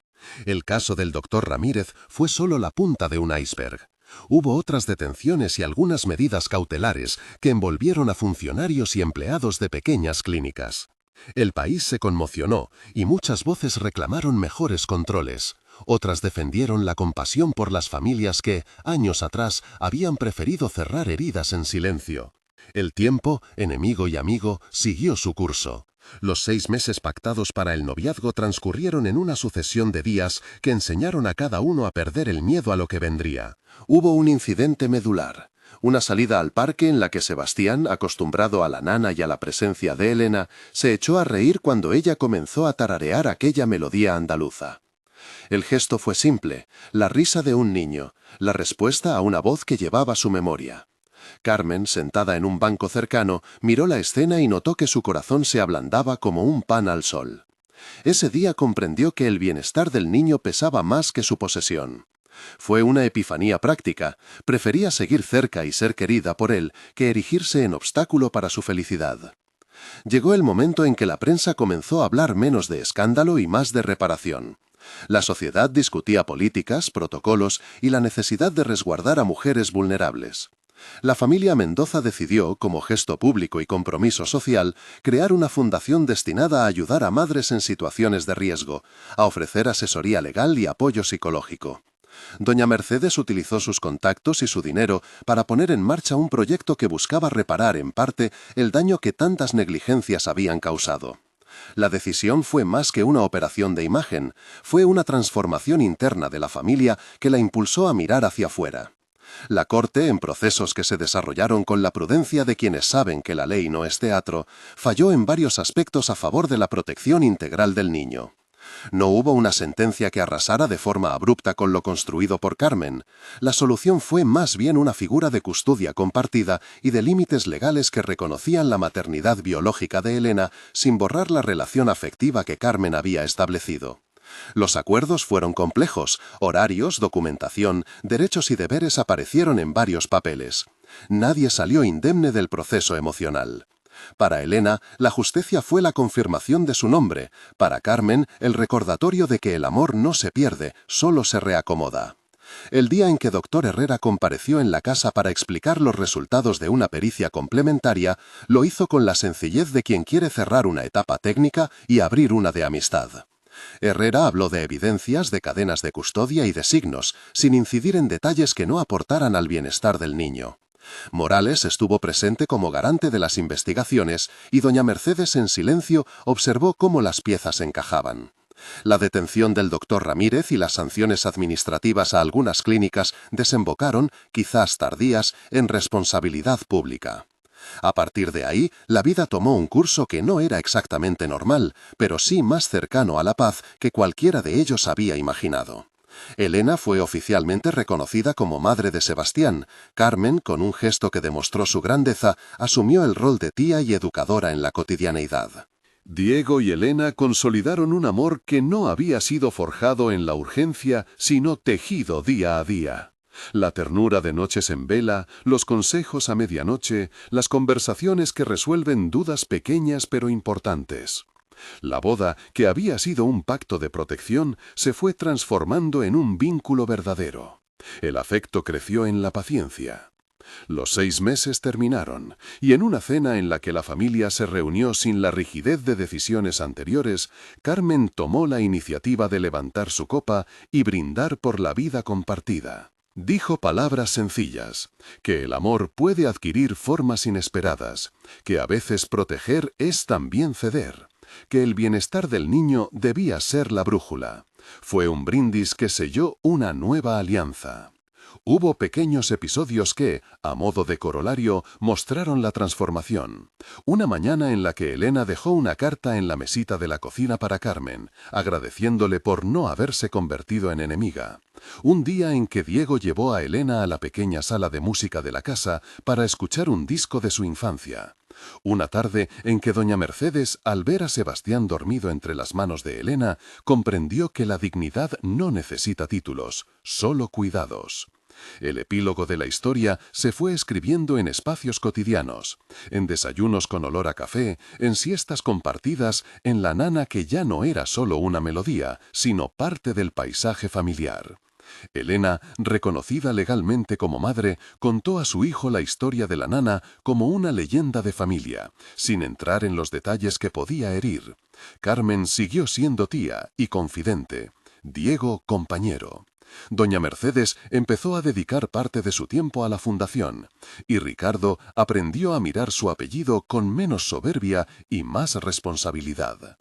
El caso del doctor Ramírez fue solo la punta de un iceberg. Hubo otras detenciones y algunas medidas cautelares que envolvieron a funcionarios y empleados de pequeñas clínicas. El país se conmocionó y muchas voces reclamaron mejores controles. Otras defendieron la compasión por las familias que, años atrás, habían preferido cerrar heridas en silencio. El tiempo, enemigo y amigo, siguió su curso. Los 6 meses pactados para el noviazgo transcurrieron en una sucesión de días que enseñaron a cada uno a perder el miedo a lo que vendría. Hubo un incidente medular. Una salida al parque en la que Sebastián, acostumbrado a la nana y a la presencia de Elena, se echó a reír cuando ella comenzó a tararear aquella melodía andaluza. El gesto fue simple, la risa de un niño, la respuesta a una voz que llevaba su memoria. Carmen, sentada en un banco cercano, miró la escena y notó que su corazón se ablandaba como un pan al sol. Ese día comprendió que el bienestar del niño pesaba más que su posesión. Fue una epifanía práctica, prefería seguir cerca y ser querida por él que erigirse en obstáculo para su felicidad. Llegó el momento en que la prensa comenzó a hablar menos de escándalo y más de reparación. La sociedad discutía políticas, protocolos y la necesidad de resguardar a mujeres vulnerables. La familia Mendoza decidió, como gesto público y compromiso social, crear una fundación destinada a ayudar a madres en situaciones de riesgo, a ofrecer asesoría legal y apoyo psicológico. Doña Mercedes utilizó sus contactos y su dinero para poner en marcha un proyecto que buscaba reparar en parte el daño que tantas negligencias habían causado. La decisión fue más que una operación de imagen, fue una transformación interna de la familia que la impulsó a mirar hacia afuera. La Corte, en procesos que se desarrollaron con la prudencia de quienes saben que la ley no es teatro, falló en varios aspectos a favor de la protección integral del niño. No hubo una sentencia que arrasara de forma abrupta con lo construido por Carmen. La solución fue más bien una figura de custodia compartida y de límites legales que reconocían la maternidad biológica de Elena sin borrar la relación afectiva que Carmen había establecido. Los acuerdos fueron complejos, horarios, documentación, derechos y deberes aparecieron en varios papeles. Nadie salió indemne del proceso emocional. Para Elena, la justicia fue la confirmación de su nombre. Para Carmen, el recordatorio de que el amor no se pierde, solo se reacomoda. El día en que Dr. Herrera compareció en la casa para explicar los resultados de una pericia complementaria, lo hizo con la sencillez de quien quiere cerrar una etapa técnica y abrir una de amistad. Herrera habló de evidencias, de cadenas de custodia y de signos, sin incidir en detalles que no aportaran al bienestar del niño. Morales estuvo presente como garante de las investigaciones y doña Mercedes en silencio observó cómo las piezas encajaban. La detención del doctor Ramírez y las sanciones administrativas a algunas clínicas desembocaron, quizás tardías, en responsabilidad pública. A partir de ahí, la vida tomó un curso que no era exactamente normal, pero sí más cercano a la paz que cualquiera de ellos había imaginado. Elena fue oficialmente reconocida como madre de Sebastián. Carmen, con un gesto que demostró su grandeza, asumió el rol de tía y educadora en la cotidianeidad. Diego y Elena consolidaron un amor que no había sido forjado en la urgencia, sino tejido día a día. La ternura de noches en vela, los consejos a medianoche, las conversaciones que resuelven dudas pequeñas pero importantes. La boda, que había sido un pacto de protección, se fue transformando en un vínculo verdadero. El afecto creció en la paciencia. Los 6 meses terminaron, y en una cena en la que la familia se reunió sin la rigidez de decisiones anteriores, Carmen tomó la iniciativa de levantar su copa y brindar por la vida compartida. Dijo palabras sencillas, que el amor puede adquirir formas inesperadas, que a veces proteger es también ceder, que el bienestar del niño debía ser la brújula. Fue un brindis que selló una nueva alianza. Hubo pequeños episodios que, a modo de corolario, mostraron la transformación. Una mañana en la que Elena dejó una carta en la mesita de la cocina para Carmen, agradeciéndole por no haberse convertido en enemiga. Un día en que Diego llevó a Elena a la pequeña sala de música de la casa para escuchar un disco de su infancia. Una tarde en que doña Mercedes, al ver a Sebastián dormido entre las manos de Elena, comprendió que la dignidad no necesita títulos, solo cuidados. El epílogo de la historia se fue escribiendo en espacios cotidianos, en desayunos con olor a café, en siestas compartidas, en la nana que ya no era solo una melodía, sino parte del paisaje familiar. Elena, reconocida legalmente como madre, contó a su hijo la historia de la nana como una leyenda de familia, sin entrar en los detalles que podía herir. Carmen siguió siendo tía y confidente. Diego, compañero. Doña Mercedes empezó a dedicar parte de su tiempo a la fundación, y Ricardo aprendió a mirar su apellido con menos soberbia y más responsabilidad.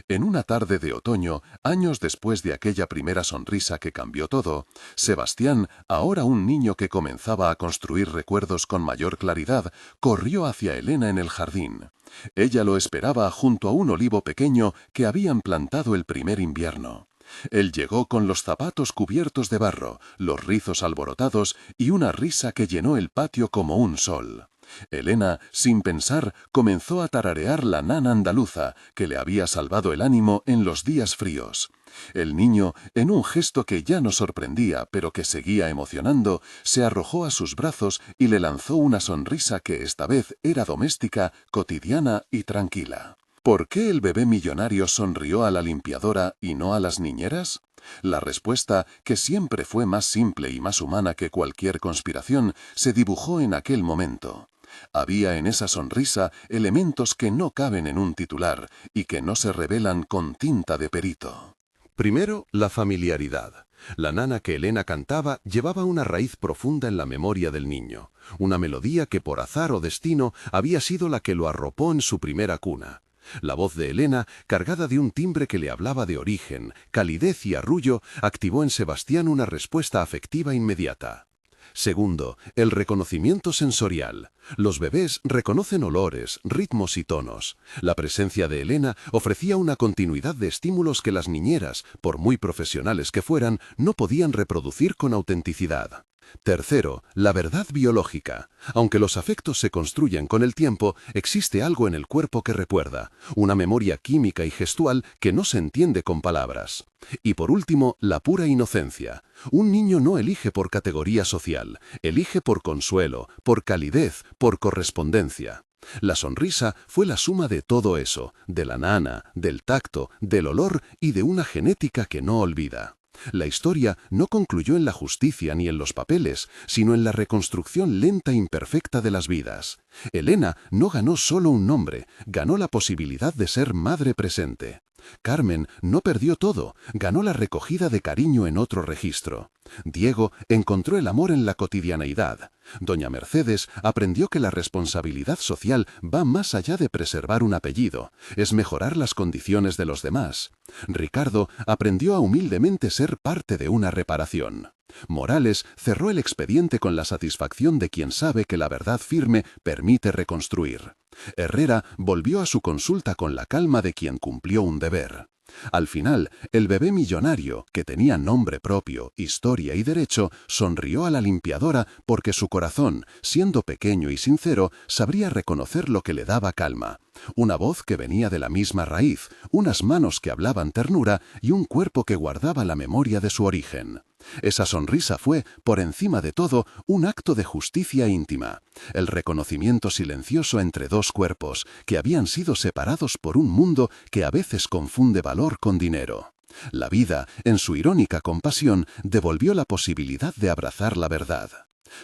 En una tarde de otoño, años después de aquella primera sonrisa que cambió todo, Sebastián, ahora un niño que comenzaba a construir recuerdos con mayor claridad, corrió hacia Elena en el jardín. Ella lo esperaba junto a un olivo pequeño que habían plantado el primer invierno. Él llegó con los zapatos cubiertos de barro, los rizos alborotados y una risa que llenó el patio como un sol. Elena, sin pensar, comenzó a tararear la nana andaluza que le había salvado el ánimo en los días fríos. El niño, en un gesto que ya no sorprendía pero que seguía emocionando, se arrojó a sus brazos y le lanzó una sonrisa que esta vez era doméstica, cotidiana y tranquila. ¿Por qué el bebé millonario sonrió a la limpiadora y no a las niñeras? La respuesta, que siempre fue más simple y más humana que cualquier conspiración, se dibujó en aquel momento. Había en esa sonrisa elementos que no caben en un titular y que no se revelan con tinta de perito. Primero, la familiaridad. La nana que Elena cantaba llevaba una raíz profunda en la memoria del niño, una melodía que por azar o destino había sido la que lo arropó en su primera cuna. La voz de Elena, cargada de un timbre que le hablaba de origen, calidez y arrullo, activó en Sebastián una respuesta afectiva inmediata. Segundo, el reconocimiento sensorial. Los bebés reconocen olores, ritmos y tonos. La presencia de Elena ofrecía una continuidad de estímulos que las niñeras, por muy profesionales que fueran, no podían reproducir con autenticidad. Tercero, la verdad biológica. Aunque los afectos se construyen con el tiempo, existe algo en el cuerpo que recuerda, una memoria química y gestual que no se entiende con palabras. Y por último, la pura inocencia. Un niño no elige por categoría social, elige por consuelo, por calidez, por correspondencia. La sonrisa fue la suma de todo eso, de la nana, del tacto, del olor y de una genética que no olvida. La historia no concluyó en la justicia ni en los papeles, sino en la reconstrucción lenta e imperfecta de las vidas. Elena no ganó solo un nombre, ganó la posibilidad de ser madre presente. Carmen no perdió todo, ganó la recogida de cariño en otro registro. Diego encontró el amor en la cotidianeidad. Doña Mercedes aprendió que la responsabilidad social va más allá de preservar un apellido, es mejorar las condiciones de los demás. Ricardo aprendió a humildemente ser parte de una reparación. Morales cerró el expediente con la satisfacción de quien sabe que la verdad firme permite reconstruir. Herrera volvió a su consulta con la calma de quien cumplió un deber. Al final, el bebé millonario, que tenía nombre propio, historia y derecho, sonrió a la limpiadora porque su corazón, siendo pequeño y sincero, sabría reconocer lo que le daba calma. Una voz que venía de la misma raíz, unas manos que hablaban ternura y un cuerpo que guardaba la memoria de su origen. Esa sonrisa fue, por encima de todo, un acto de justicia íntima, el reconocimiento silencioso entre dos cuerpos que habían sido separados por un mundo que a veces confunde valor con dinero. La vida, en su irónica compasión, devolvió la posibilidad de abrazar la verdad.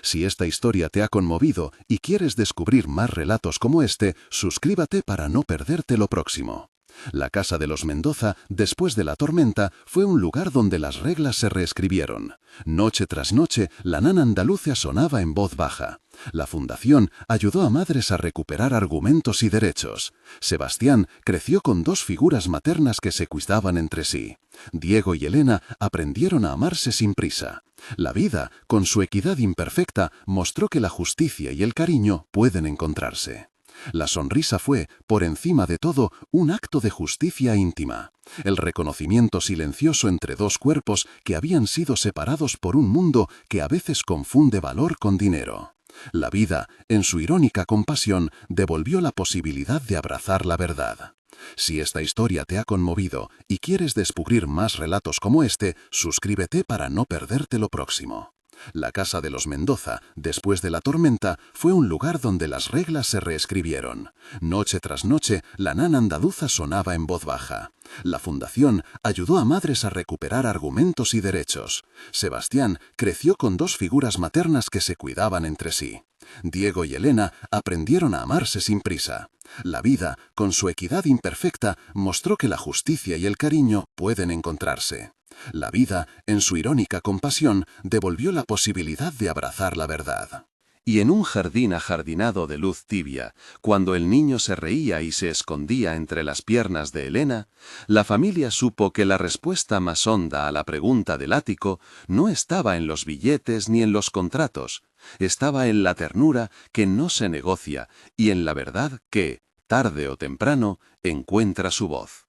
Si esta historia te ha conmovido y quieres descubrir más relatos como este, suscríbete para no perderte lo próximo. La casa de los Mendoza, después de la tormenta, fue un lugar donde las reglas se reescribieron. Noche tras noche, la nana andaluza sonaba en voz baja. La fundación ayudó a madres a recuperar argumentos y derechos. Sebastián creció con dos figuras maternas que se cuidaban entre sí. Diego y Elena aprendieron a amarse sin prisa. La vida, con su equidad imperfecta, mostró que la justicia y el cariño pueden encontrarse. La sonrisa fue, por encima de todo, un acto de justicia íntima, el reconocimiento silencioso entre dos cuerpos que habían sido separados por un mundo que a veces confunde valor con dinero. La vida, en su irónica compasión, devolvió la posibilidad de abrazar la verdad. Si esta historia te ha conmovido y quieres descubrir más relatos como este, suscríbete para no perderte lo próximo. La casa de los Mendoza, después de la tormenta, fue un lugar donde las reglas se reescribieron. Noche tras noche, la nana andaluza sonaba en voz baja. La fundación ayudó a madres a recuperar argumentos y derechos. Sebastián creció con dos figuras maternas que se cuidaban entre sí. Diego y Elena aprendieron a amarse sin prisa. La vida, con su equidad imperfecta, mostró que la justicia y el cariño pueden encontrarse. La vida, en su irónica compasión, devolvió la posibilidad de abrazar la verdad. Y en un jardín ajardinado de luz tibia, cuando el niño se reía y se escondía entre las piernas de Elena, la familia supo que la respuesta más honda a la pregunta del ático no estaba en los billetes ni en los contratos, estaba en la ternura que no se negocia y en la verdad que, tarde o temprano, encuentra su voz.